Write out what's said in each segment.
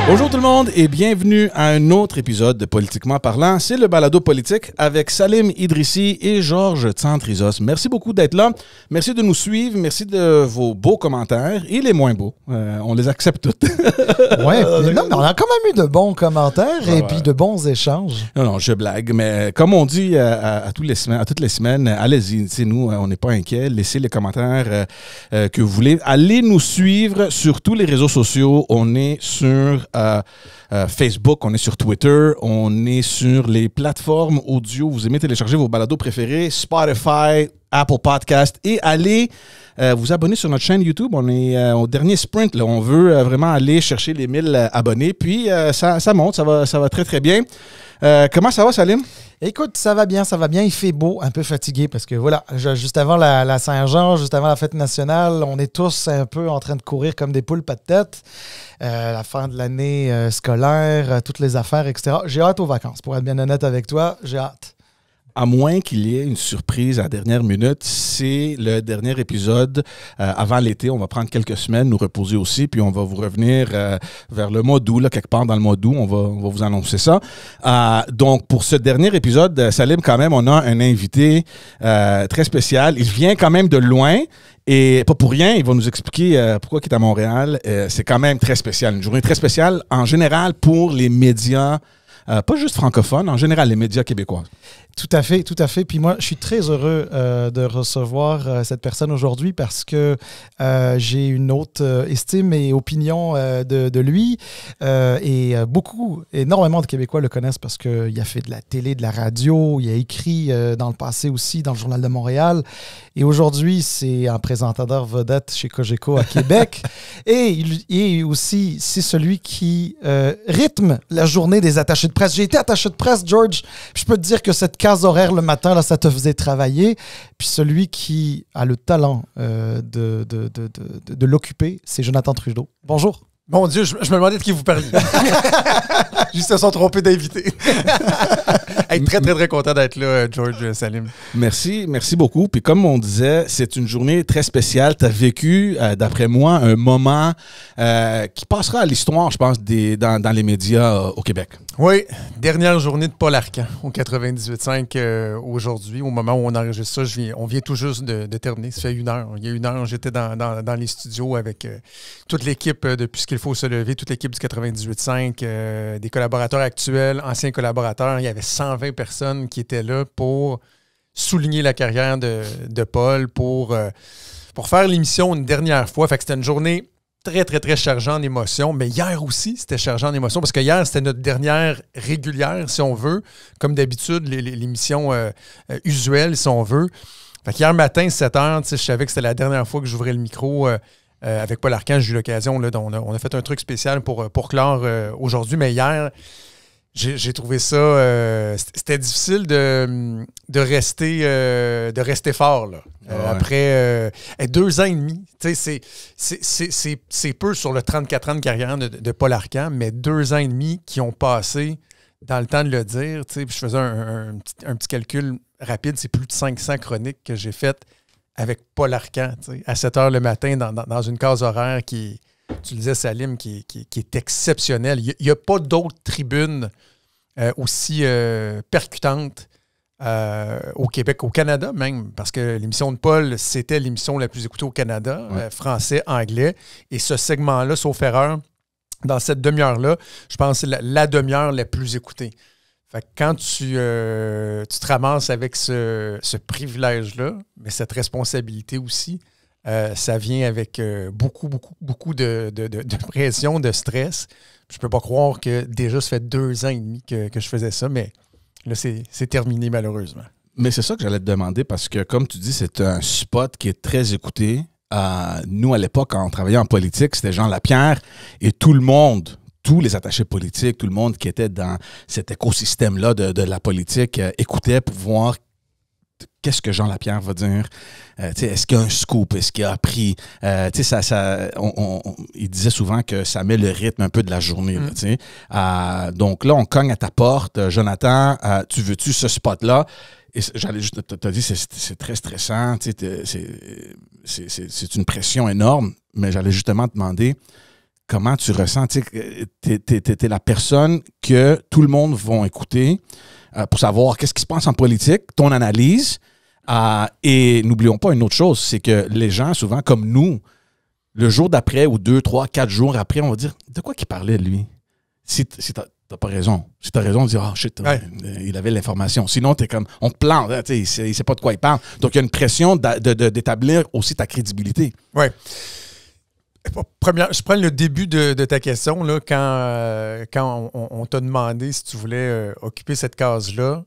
Bonjour tout le monde et bienvenue à un autre épisode de Politiquement parlant. C'est le balado politique avec Salim Idrissi et Georges Tsantrizos. Merci beaucoup d'être là. Merci de nous suivre. Merci de vos beaux commentaires et les moins beaux. On les accepte tous. Oui, mais on a quand même eu de bons commentaires et puis de bons échanges. Non, je blague, mais comme on dit à toutes les semaines, allez-y, nous, on n'est pas inquiets. Laissez les commentaires que vous voulez. Allez nous suivre sur tous les réseaux sociaux. On est sur Facebook, on est sur Twitter, on est sur les plateformes audio. Vous aimez télécharger vos balados préférés, Spotify, Apple Podcast, et allez vous abonner sur notre chaîne YouTube. On est au dernier sprint, là. On veut vraiment aller chercher les 1000 abonnés. Puis ça monte, ça va très très bien. Comment ça va, Salim? Écoute, ça va bien. Il fait beau, un peu fatigué parce que voilà, juste avant la Saint-Jean, juste avant la fête nationale, on est tous un peu en train de courir comme des poules pas de tête. La fin de l'année scolaire, toutes les affaires, etc. J'ai hâte aux vacances, pour être bien honnête avec toi, j'ai hâte. À moins qu'il y ait une surprise à la dernière minute, c'est le dernier épisode avant l'été. On va prendre quelques semaines, nous reposer aussi, puis on va vous revenir vers le mois d'août, là, quelque part dans le mois d'août. On va vous annoncer ça. Donc, pour ce dernier épisode, Salim, quand même, on a un invité très spécial. Il vient quand même de loin. Et pas pour rien, il va nous expliquer pourquoi il est à Montréal. C'est quand même très spécial. Une journée très spéciale, en général, pour les médias, pas juste francophones, en général, les médias québécois. Tout à fait. Puis moi, je suis très heureux de recevoir cette personne aujourd'hui parce que j'ai une haute estime et opinion de lui. Énormément de Québécois le connaissent parce qu'il a fait de la télé, de la radio, il a écrit dans le passé aussi dans le Journal de Montréal. Et aujourd'hui, c'est un présentateur vedette chez Cogeco à Québec. Et aussi, c'est celui qui rythme la journée des attachés de presse. J'ai été attaché de presse, George. Je peux te dire que cette case horaire le matin, là, ça te faisait travailler. Puis celui qui a le talent de l'occuper, c'est Jonathan Trudeau. Bonjour. Mon Dieu, je me demandais de qui vous parliez. Juste se sont trompés d'invité. Hey, très, très, très content d'être là, George, Salim. Merci beaucoup. Puis comme on disait, c'est une journée très spéciale. Tu as vécu, d'après moi, un moment qui passera à l'histoire, je pense, dans les médias au Québec. Oui, dernière journée de Paul Arcand au 98.5 aujourd'hui. Au moment où on enregistre ça, on vient tout juste de terminer. Ça fait 1 heure. Il y a 1 heure, j'étais dans les studios avec toute l'équipe depuis ce qu'il faut se lever, toute l'équipe du 98.5, des collaborateurs actuels, anciens collaborateurs. Il y avait 120 personnes qui étaient là pour souligner la carrière de Paul, pour faire l'émission une dernière fois. Fait que c'était une journée très, très, très chargée en émotions. Mais hier aussi, c'était chargé en émotions parce que hier, c'était notre dernière régulière, si on veut. Comme d'habitude, l'émission usuelle, si on veut. Fait qu'hier matin, 7 h, je savais que c'était la dernière fois que j'ouvrais le micro avec Paul Arcand. J'ai eu l'occasion, là, on a fait un truc spécial pour clore aujourd'hui. Mais hier, j'ai trouvé ça... c'était difficile de rester fort, là. Ouais. Après 2 ans et demi, c'est peu sur le 34 ans de carrière de Paul Arcand, mais 2 ans et demi qui ont passé dans le temps de le dire. Je faisais un petit calcul rapide, c'est plus de 500 chroniques que j'ai faites avec Paul Arcand, à 7 h le matin dans une case horaire qui, tu le disais, Salim, qui est exceptionnelle. Il n'y a pas d'autres tribunes aussi percutantes au Québec, au Canada même, parce que l'émission de Paul, c'était l'émission la plus écoutée au Canada, français, anglais. Et ce segment-là, sauf erreur, dans cette demi-heure-là, je pense que c'est la demi-heure la plus écoutée. Fait que quand tu te ramasses avec ce privilège-là, mais cette responsabilité aussi, ça vient avec beaucoup de pression, de stress. Je peux pas croire que déjà, ça fait 2 ans et demi que je faisais ça, mais là, c'est terminé malheureusement. Mais c'est ça que j'allais te demander parce que, comme tu dis, c'est un spot qui est très écouté. Nous, à l'époque, quand on travaillait en politique, c'était Jean Lapierre et tout le monde, tous les attachés politiques, tout le monde qui était dans cet écosystème-là de la politique écoutait pour voir qu'est-ce que Jean Lapierre va dire. Est-ce qu'il y a un scoop? Est-ce qu'il a appris? Il disait souvent que ça met le rythme un peu de la journée. Là, donc là, on cogne à ta porte. Jonathan, tu veux-tu ce spot-là? Et j'allais juste te dire, c'est très stressant. C'est une pression énorme. Mais j'allais justement te demander, comment tu ressens? Tu sais, t'es la personne que tout le monde va écouter pour savoir qu'est-ce qui se passe en politique, ton analyse. Et n'oublions pas une autre chose, c'est que les gens, souvent, comme nous, le jour d'après ou 2, 3, 4 jours après, on va dire « De quoi qu'il parlait, lui? » Si t'as pas raison. Si t'as raison, on dit « Ah, shit, il avait l'information. » Sinon, t'es comme, on te plante, hein, il sait pas de quoi il parle. Donc, il y a une pression d'établir aussi ta crédibilité. Oui. Je prends le début de ta question, là, quand on t'a demandé si tu voulais occuper cette case-là.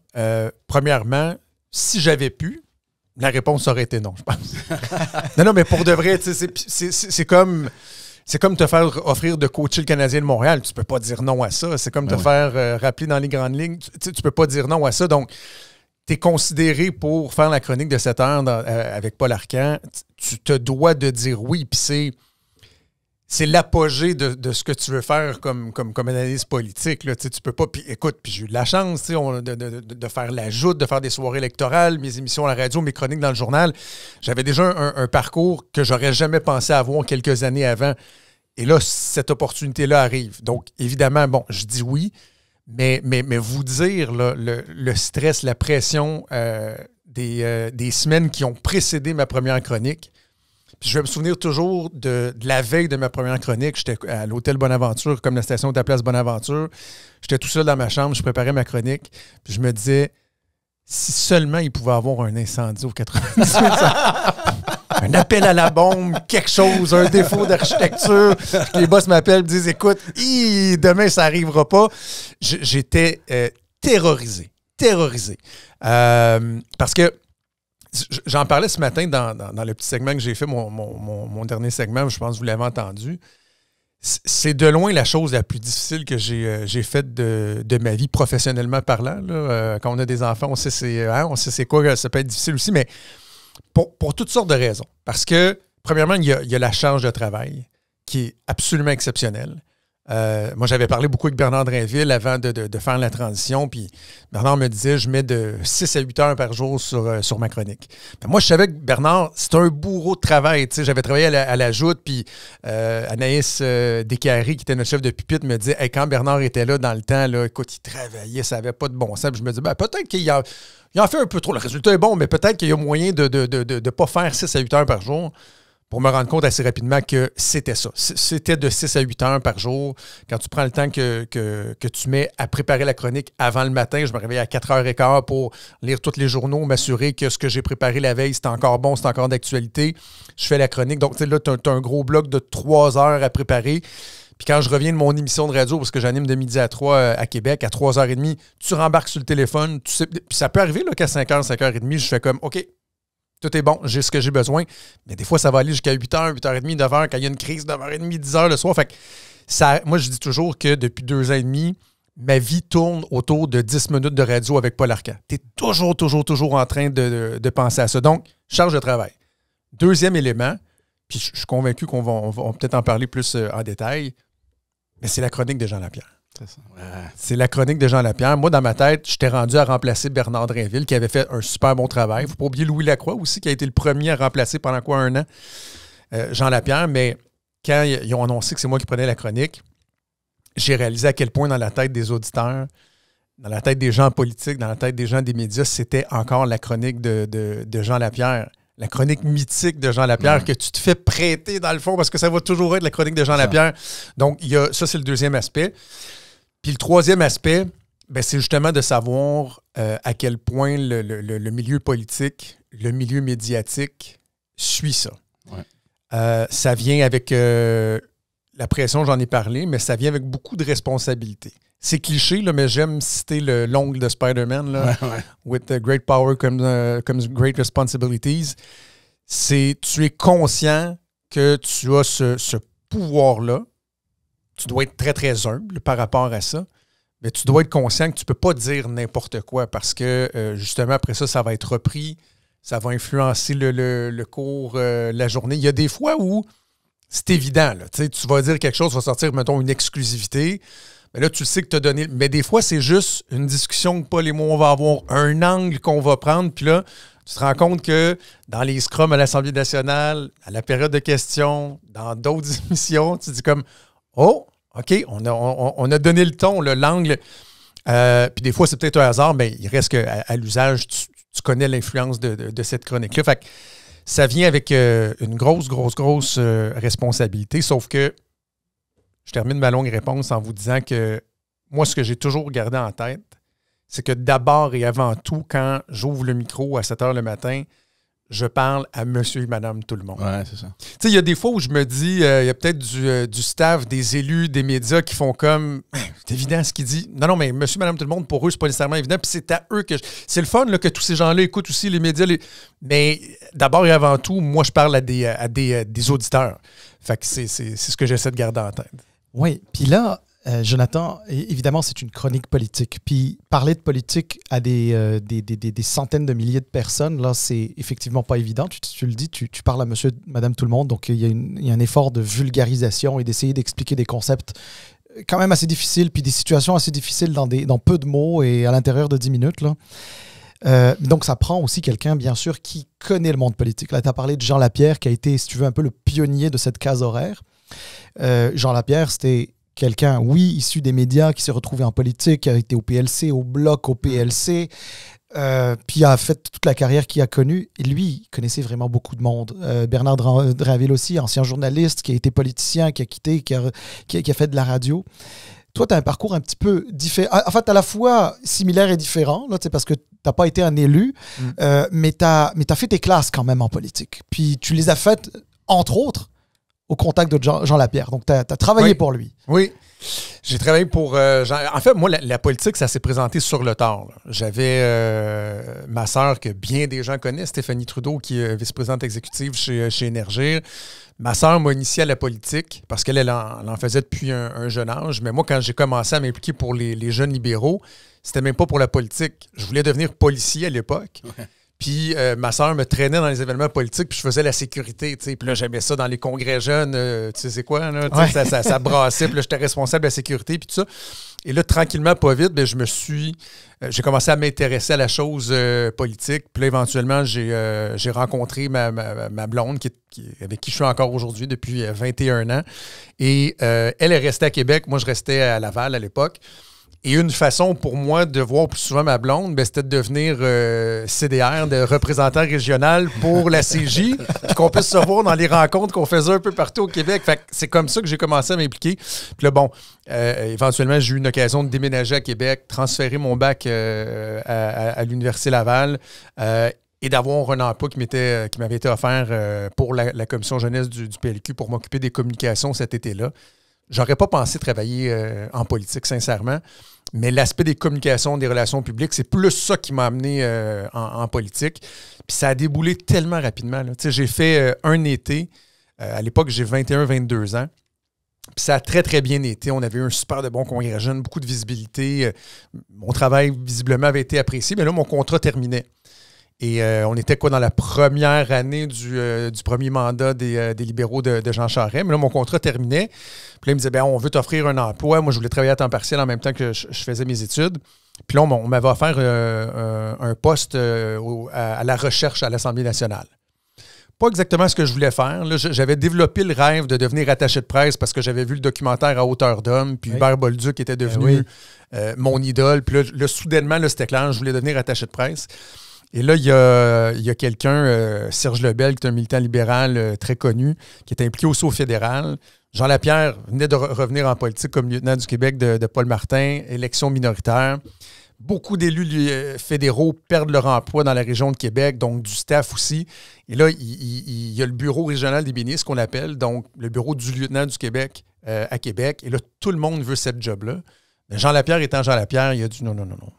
Premièrement, si j'avais pu, la réponse aurait été non, je pense. non, mais pour de vrai, c'est comme te faire offrir de coacher le Canadien de Montréal. Tu peux pas dire non à ça. C'est comme te faire rappeler dans les grandes lignes. Tu peux pas dire non à ça. Donc, tu es considéré pour faire la chronique de 7 heures avec Paul Arcand. Tu te dois de dire oui. Puis c'est l'apogée de ce que tu veux faire comme analyse politique. Là. Tu peux pas. Puis écoute, j'ai eu de la chance de faire l'ajout, de faire des soirées électorales, mes émissions à la radio, mes chroniques dans le journal. J'avais déjà un parcours que j'aurais jamais pensé avoir quelques années avant. Et là, cette opportunité-là arrive. Donc, évidemment, bon, je dis oui, mais vous dire là, le stress, la pression des semaines qui ont précédé ma première chronique. Puis je vais me souvenir toujours de la veille de ma première chronique. J'étais à l'hôtel Bonaventure, comme la station de la place Bonaventure. J'étais tout seul dans ma chambre, je préparais ma chronique. Puis je me disais, si seulement il pouvait avoir un incendie au 98, un appel à la bombe, quelque chose, un défaut d'architecture. Les boss m'appellent et me disent, écoute, demain, ça n'arrivera pas. J'étais terrorisé. Parce que j'en parlais ce matin dans le petit segment que j'ai fait, mon dernier segment, je pense que vous l'avez entendu. C'est de loin la chose la plus difficile que j'ai faite de ma vie professionnellement parlant. Là. Quand on a des enfants, on sait c'est quoi, ça peut être difficile aussi, mais pour toutes sortes de raisons. Parce que, premièrement, il y a la charge de travail qui est absolument exceptionnelle. Moi, j'avais parlé beaucoup avec Bernard Drainville avant de faire la transition, puis Bernard me disait, je mets de 6 à 8 heures par jour sur ma chronique. Ben, moi, je savais que Bernard, c'était un bourreau de travail. J'avais travaillé à la Joute, puis Anaïs Descaries, qui était notre chef de pupitre, me disait, hey, quand Bernard était là dans le temps, là, écoute, il travaillait, ça n'avait pas de bon sens. Puis je me disais, ben, peut-être qu'il en fait un peu trop. Le résultat est bon, mais peut-être qu'il y a moyen de ne pas faire 6 à 8 heures par jour. Pour me rendre compte assez rapidement que c'était ça. C'était de 6 à 8 heures par jour. Quand tu prends le temps que tu mets à préparer la chronique avant le matin, je me réveille à 4h15 pour lire tous les journaux, m'assurer que ce que j'ai préparé la veille, c'est encore bon, c'est encore d'actualité. Je fais la chronique. Donc, là, tu as un gros bloc de 3 heures à préparer. Puis quand je reviens de mon émission de radio, parce que j'anime de midi à 3 à Québec, à 3h30, tu rembarques sur le téléphone. Puis ça peut arriver là, qu'à 5h, 5h30, je fais comme, OK, tout est bon, j'ai ce que j'ai besoin. Mais des fois, ça va aller jusqu'à 8h, 8h30, 9h, quand il y a une crise, 9h30, 10h le soir. Fait que moi, je dis toujours que depuis 2 ans et demi, ma vie tourne autour de 10 minutes de radio avec Paul Arcand. Tu es toujours en train de penser à ça. Donc, charge de travail. Deuxième élément, puis je suis convaincu qu'on va peut-être en parler plus en détail, mais c'est la chronique de Jean Lapierre. C'est ça. Ouais. C'est la chronique de Jean Lapierre. Moi, dans ma tête, j'étais rendu à remplacer Bernard Drainville, qui avait fait un super bon travail. Il ne faut pas oublier Louis Lacroix aussi, qui a été le premier à remplacer pendant 1 an Jean Lapierre. Mais quand ils ont annoncé que c'est moi qui prenais la chronique, j'ai réalisé à quel point dans la tête des auditeurs, dans la tête des gens politiques, dans la tête des gens des médias, c'était encore la chronique de Jean Lapierre. La chronique mythique de Jean Lapierre que tu te fais prêter dans le fond parce que ça va toujours être la chronique de Jean Lapierre. Donc, ça, c'est le deuxième aspect. Puis le troisième aspect, ben, c'est justement de savoir à quel point le milieu politique, le milieu médiatique suit ça. Ouais. Ça vient avec la pression, j'en ai parlé, mais ça vient avec beaucoup de responsabilités. C'est cliché, là, mais j'aime citer l'ongle de Spider-Man. Là, ouais. With great power comes great responsibilities. Tu es conscient que tu as ce pouvoir-là. Tu dois être très, très humble par rapport à ça. Mais tu dois être conscient que tu ne peux pas dire n'importe quoi parce que, justement, après ça, ça va être repris. Ça va influencer le cours, la journée. Il y a des fois où c'est évident. Là, tu vas dire quelque chose, tu vas sortir, mettons, une exclusivité. Mais là, tu sais que tu as donné... Mais des fois, c'est juste une discussion que Paul et moi, on va avoir, un angle qu'on va prendre. Puis là, tu te rends compte que dans les scrums à l'Assemblée nationale, à la période de questions, dans d'autres émissions, tu dis comme... oh, OK, on a donné le ton, l'angle. Puis des fois, c'est peut-être un hasard, mais il reste qu'à l'usage, tu connais l'influence de cette chronique-là. Fait que ça vient avec une grosse responsabilité, sauf que je termine ma longue réponse en vous disant que moi, ce que j'ai toujours gardé en tête, c'est que d'abord et avant tout, quand j'ouvre le micro à 7 h le matin, je parle à monsieur et madame tout le monde. Ouais, c'est ça. Tu sais, il y a des fois où je me dis, il y a peut-être du staff, des élus, des médias qui font comme, c'est évident ce qu'il dit. Non, mais monsieur, madame tout le monde, pour eux, c'est pas nécessairement évident. Puis c'est à eux que... C'est le fun là, que tous ces gens-là écoutent aussi les médias. Mais d'abord et avant tout, moi, je parle à des auditeurs. Fait que c'est ce que j'essaie de garder en tête. Oui, puis là, Jonathan, évidemment, c'est une chronique politique. Puis parler de politique à des centaines de milliers de personnes, là, c'est effectivement pas évident. Tu le dis, tu parles à monsieur, madame, tout le monde. Donc, il y a un effort de vulgarisation et d'essayer d'expliquer des concepts quand même assez difficiles, puis des situations assez difficiles dans peu de mots et à l'intérieur de 10 minutes, là. Donc, ça prend aussi quelqu'un, bien sûr, qui connaît le monde politique. Là, tu as parlé de Jean Lapierre, qui a été, si tu veux, un peu le pionnier de cette case horaire. Jean Lapierre, c'était quelqu'un, oui, issu des médias, qui s'est retrouvé en politique, qui a été au PLC, au Bloc, au PLC, puis a fait toute la carrière qu'il a connue. Et lui, il connaissait vraiment beaucoup de monde. Bernard Drinville aussi, ancien journaliste, qui a été politicien, qui a quitté, qui a fait de la radio. Toi, tu as un parcours un petit peu différent. En fait, à la fois similaire et différent, là, parce que tu n'as pas été un élu, mais tu as fait tes classes quand même en politique. Puis tu les as faites, entre autres, au contact de Jean Lapierre. Donc, tu as travaillé pour lui. Oui. J'ai travaillé pour... en fait, moi, la politique, ça s'est présenté sur le tard. J'avais ma sœur que bien des gens connaissent, Stéphanie Trudeau, qui est vice-présidente exécutive chez Énergir. Ma sœur m'a initié à la politique parce qu'elle en faisait depuis un jeune âge. Mais moi, quand j'ai commencé à m'impliquer pour les jeunes libéraux, c'était même pas pour la politique. Je voulais devenir policier à l'époque. Ouais. Puis ma sœur me traînait dans les événements politiques, puis je faisais la sécurité, tu sais. Puis là, j'aimais ça dans les congrès jeunes, tu sais c'est quoi, là? Ouais. Ça brassait, puis là, j'étais responsable de la sécurité, puis tout ça. Et là, tranquillement, pas vite, bien, j'ai commencé à m'intéresser à la chose politique. Puis là, éventuellement, j'ai rencontré ma blonde, avec qui je suis encore aujourd'hui depuis 21 ans. Et elle est restée à Québec, moi, je restais à Laval à l'époque. Et une façon pour moi de voir plus souvent ma blonde, ben, c'était de devenir CDR, de représentant régional pour la CJ, puis qu'on puisse se voir dans les rencontres qu'on faisait un peu partout au Québec. Fait que c'est comme ça que j'ai commencé à m'impliquer. Puis là, bon, éventuellement, j'ai eu une occasion de déménager à Québec, transférer mon bac à l'Université Laval et d'avoir un emploi qui m'avait été offert pour la commission jeunesse du PLQ pour m'occuper des communications cet été-là. J'aurais pas pensé travailler en politique, sincèrement, mais l'aspect des communications, des relations publiques, c'est plus ça qui m'a amené en politique. Puis ça a déboulé tellement rapidement. J'ai fait un été. À l'époque, j'ai 21-22 ans. Puis ça a très, très bien été. On avait eu un super de bon congrès jeune, beaucoup de visibilité. Mon travail, visiblement, avait été apprécié. Mais là, mon contrat terminait. Et on était dans la première année du premier mandat des libéraux de Jean Charest. Mais là, mon contrat terminait. Puis là, il me disait, on veut t'offrir un emploi. Moi, je voulais travailler à temps partiel en même temps que je faisais mes études. Puis là, on m'avait offert un poste à la recherche à l'Assemblée nationale. Pas exactement ce que je voulais faire. Là, j'avais développé le rêve de devenir attaché de presse parce que j'avais vu le documentaire À hauteur d'homme. Puis Hubert Bolduc était devenu mon idole. Puis là, soudainement, là, c'était clair. Je voulais devenir attaché de presse. Et là, il y a quelqu'un, Serge Lebel, qui est un militant libéral très connu, qui est impliqué aussi au fédéral. Jean Lapierre venait de revenir en politique comme lieutenant du Québec de Paul Martin, élection minoritaire. Beaucoup d'élus fédéraux perdent leur emploi dans la région de Québec, donc du staff aussi. Et là, il y a le bureau régional des ministres qu'on appelle, donc le bureau du lieutenant du Québec à Québec. Et là, tout le monde veut cette job-là. Jean Lapierre étant Jean Lapierre, il a dit non.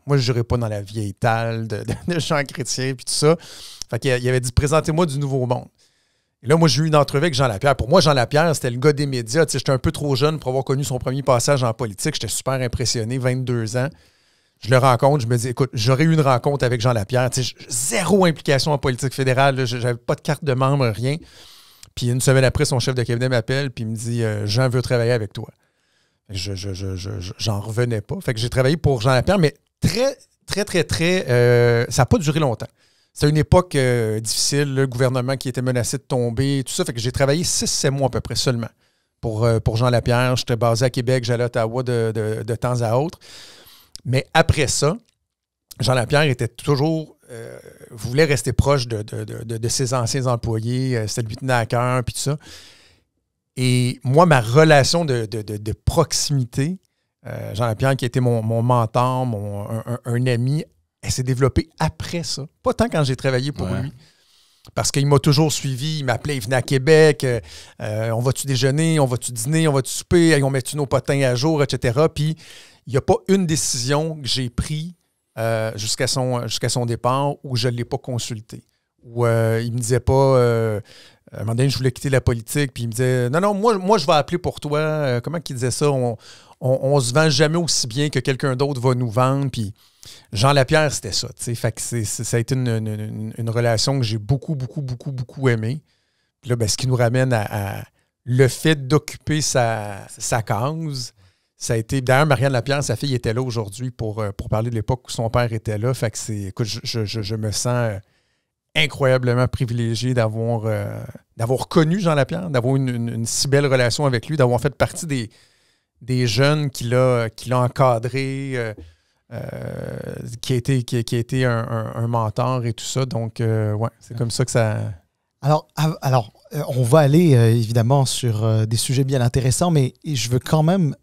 Moi, je n'irai pas dans la vieille talle de Jean Chrétien puis tout ça. Fait qu'il avait dit présentez-moi du nouveau monde. Et là, moi, j'ai eu une entrevue avec Jean Lapierre. Pour moi, Jean Lapierre, c'était le gars des médias. J'étais un peu trop jeune pour avoir connu son premier passage en politique. J'étais super impressionné, 22 ans. Je le rencontre, je me dis, écoute, j'aurais eu une rencontre avec Jean Lapierre. Zéro implication en politique fédérale. J'avais pas de carte de membre, rien. Puis une semaine après, son chef de cabinet m'appelle puis il me dit Jean veut travailler avec toi. J'en revenais pas. Fait que j'ai travaillé pour Jean Lapierre, mais très, ça n'a pas duré longtemps. C'était une époque difficile, le gouvernement qui était menacé de tomber, tout ça. Fait que j'ai travaillé 6-7 mois à peu près seulement pour Jean Lapierre. J'étais basé à Québec, j'allais à Ottawa de temps à autre. Mais après ça, Jean Lapierre était toujours... voulait rester proche de ses anciens employés. Ça lui tenait à cœur, puis tout ça. Et moi, ma relation de proximité, Jean Lapierre, qui était mon mentor, un ami, elle s'est développée après ça. Pas tant quand j'ai travaillé pour lui. Parce qu'il m'a toujours suivi, il m'appelait, il venait à Québec, on va-tu déjeuner, on va-tu dîner, on va-tu souper, on met-tu nos potins à jour, etc. Puis, il n'y a pas une décision que j'ai prise jusqu'à son départ où je ne l'ai pas consulté. Où il ne me disait pas, à un moment donné, je voulais quitter la politique, puis il me disait, non, moi je vais appeler pour toi. Comment qu'il disait ça? On se vend jamais aussi bien que quelqu'un d'autre va nous vendre, puis Jean Lapierre, c'était ça. Fait que ça a été une relation que j'ai beaucoup, beaucoup, beaucoup, beaucoup aimée. Puis là, ben, ce qui nous ramène à le fait d'occuper sa cause. Ça a été. D'ailleurs, Marianne Lapierre, sa fille, était là aujourd'hui pour parler de l'époque où son père était là. Fait que écoute, je me sens incroyablement privilégié d'avoir connu Jean Lapierre, d'avoir une si belle relation avec lui, d'avoir fait partie des jeunes qu'il a encadrés. Qui a été un mentor et tout ça. Donc, ouais, c'est comme ça que ça... Alors on va aller évidemment sur des sujets bien intéressants, mais je veux quand même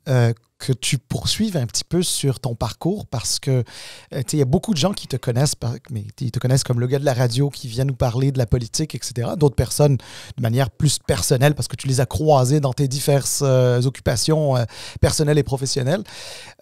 que tu poursuives un petit peu sur ton parcours parce que il y a beaucoup de gens qui te connaissent, mais ils te connaissent comme le gars de la radio qui vient nous parler de la politique, etc. D'autres personnes de manière plus personnelle parce que tu les as croisés dans tes diverses occupations personnelles et professionnelles.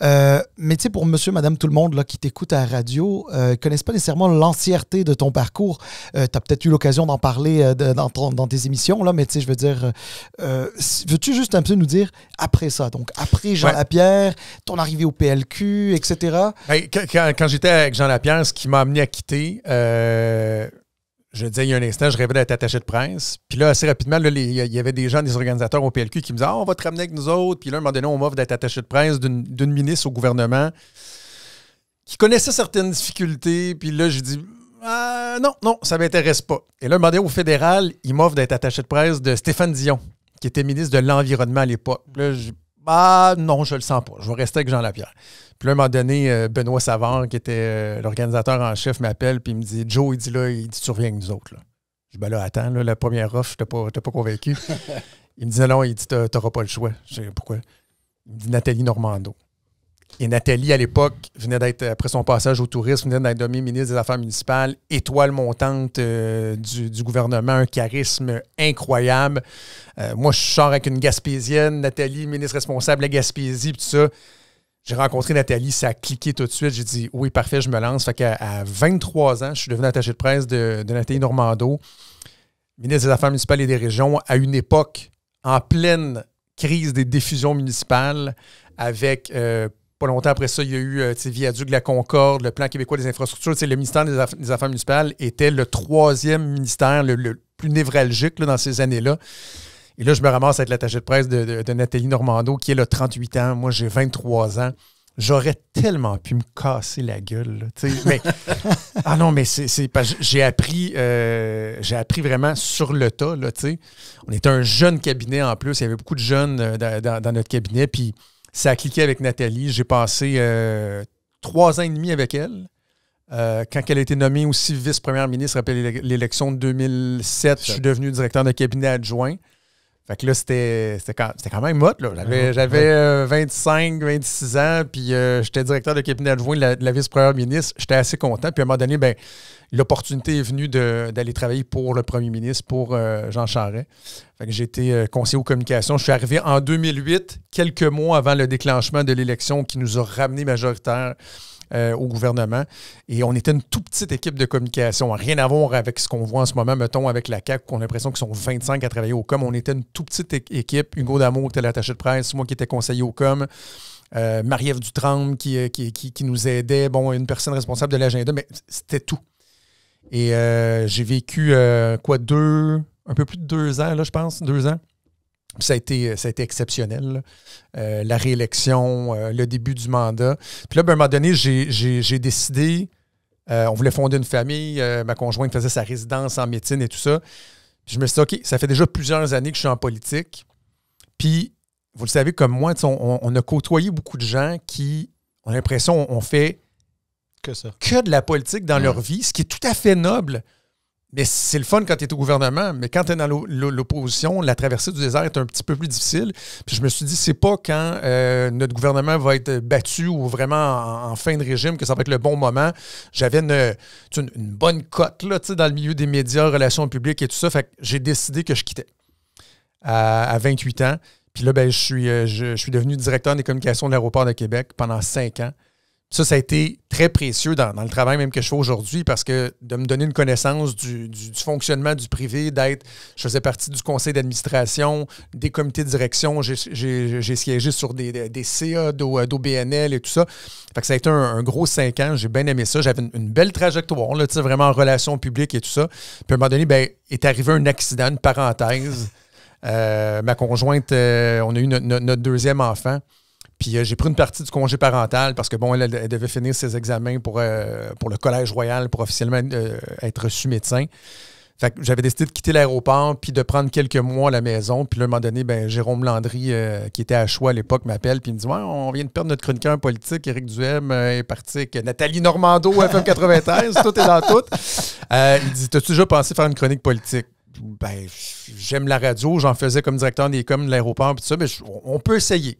Mais tu sais, pour monsieur, madame, tout le monde là, qui t'écoute à la radio, ne connaissent pas nécessairement l'entièreté de ton parcours. Tu as peut-être eu l'occasion d'en parler dans tes émissions, là, mais tu sais, je veux dire, veux-tu juste un peu nous dire après ça, donc après Jean Lapierre, ton arrivée au PLQ, etc. Ben, quand j'étais avec Jean Lapierre, ce qui m'a amené à quitter, je disais il y a un instant, je rêvais d'être attaché de presse. Puis là, assez rapidement, il y avait des gens, des organisateurs au PLQ qui me disaient on va te ramener avec nous autres. Puis là, à un moment donné, on m'offre d'être attaché de presse d'une ministre au gouvernement qui connaissait certaines difficultés. Puis là, j'ai dit non, ça ne m'intéresse pas. Et là, à un moment donné, au fédéral, il m'offre d'être attaché de presse de Stéphane Dion, qui était ministre de l'Environnement à l'époque. Là, non, je le sens pas. Je vais rester avec Jean Lapierre. Puis là, à un moment donné, Benoît Savard, qui était l'organisateur en chef, m'appelle puis il me dit Joe, il dit tu reviens avec nous autres. Là. Je dis ben là, attends, là, la première offre, je t'ai pas convaincu. Il me dit non, il dit t'auras pas le choix. Je dis pourquoi? Il me dit Nathalie Normando. Et Nathalie, à l'époque, venait d'être, après son passage au tourisme, venait d'être nommée ministre des Affaires municipales, étoile montante du gouvernement, un charisme incroyable. Moi, je sors avec une Gaspésienne, Nathalie, ministre responsable de la Gaspésie, puis tout ça. J'ai rencontré Nathalie, ça a cliqué tout de suite. J'ai dit, oui, parfait, je me lance. Fait qu'à 23 ans, je suis devenu attaché de presse de Nathalie Normando, ministre des Affaires municipales et des régions, à une époque en pleine crise des diffusions municipales, avec... pas longtemps après ça, il y a eu Viaduc de la Concorde, le Plan québécois des infrastructures. Le ministère des Affaires municipales était le 3e ministère le plus névralgique là, dans ces années-là. Et là, je me ramasse avec l'attaché de presse de Nathalie Normando, qui est 38 ans. Moi, j'ai 23 ans. J'aurais tellement pu me casser la gueule. Là, mais, mais j'ai appris vraiment sur le tas. Là, on était un jeune cabinet en plus. Il y avait beaucoup de jeunes dans notre cabinet. Puis, ça a cliqué avec Nathalie. J'ai passé 3 ans et demi avec elle. Quand elle a été nommée aussi vice-première ministre après l'élection de 2007, je suis devenu directeur de cabinet adjoint. Fait que là, c'était quand même hot. J'avais 25, 26 ans, puis j'étais directeur de cabinet adjoint de la vice-première ministre. J'étais assez content. Puis à un moment donné, l'opportunité est venue d'aller travailler pour le premier ministre, pour Jean Charest. Fait que j'ai été conseiller aux communications. Je suis arrivé en 2008, quelques mois avant le déclenchement de l'élection qui nous a ramené majoritaire au gouvernement. Et on était une toute petite équipe de communication. Rien à voir avec ce qu'on voit en ce moment, mettons, avec la CAQ, qu'on a l'impression qu'ils sont 25 à travailler au com. On était une toute petite équipe. Hugo Damour était l'attaché de presse, moi qui étais conseiller au com. Marie-Ève Dutremble qui nous aidait. Bon, une personne responsable de l'agenda, mais c'était tout. Et j'ai vécu, un peu plus de 2 ans, là, je pense, 2 ans. Puis ça a été exceptionnel. La réélection, le début du mandat. Puis là, à un moment donné, j'ai décidé, on voulait fonder une famille, ma conjointe faisait sa résidence en médecine et tout ça. Puis je me suis dit, OK, ça fait déjà plusieurs années que je suis en politique. Puis, vous le savez comme moi, on a côtoyé beaucoup de gens qui ont l'impression qu'on fait que de la politique dans leur vie, ce qui est tout à fait noble. Mais c'est le fun quand tu es au gouvernement. Mais quand tu es dans l'opposition, la traversée du désert est un petit peu plus difficile. Puis je me suis dit, c'est pas quand notre gouvernement va être battu ou vraiment en fin de régime que ça va être le bon moment. J'avais une bonne cote là, dans le milieu des médias, relations publiques et tout ça. Fait que j'ai décidé que je quittais à 28 ans. Puis là, je suis devenu directeur des communications de l'Aéroport de Québec pendant 5 ans. Ça a été très précieux dans le travail même que je fais aujourd'hui parce que de me donner une connaissance du fonctionnement du privé, je faisais partie du conseil d'administration, des comités de direction, j'ai siégé sur des CA d'OBNL et tout ça. Fait que ça a été un gros 5 ans, j'ai bien aimé ça. J'avais une belle trajectoire, là, vraiment en relations publiques et tout ça. Puis à un moment donné, est arrivé un accident, une parenthèse. Ma conjointe, on a eu notre deuxième enfant. Puis j'ai pris une partie du congé parental parce que, elle devait finir ses examens pour le Collège Royal pour officiellement être reçu médecin. Fait que j'avais décidé de quitter l'aéroport puis de prendre quelques mois à la maison. Puis là, à un moment donné, Jérôme Landry, qui était à Choix à l'époque, m'appelle puis il me dit « Ouais, on vient de perdre notre chroniqueur politique. Éric Duhem est parti avec Nathalie Normando, FM 93. Tout est dans tout. » Il dit « T'as-tu déjà pensé faire une chronique politique? » J'aime la radio. J'en faisais comme directeur des coms de l'aéroport puis tout ça. Mais on peut essayer.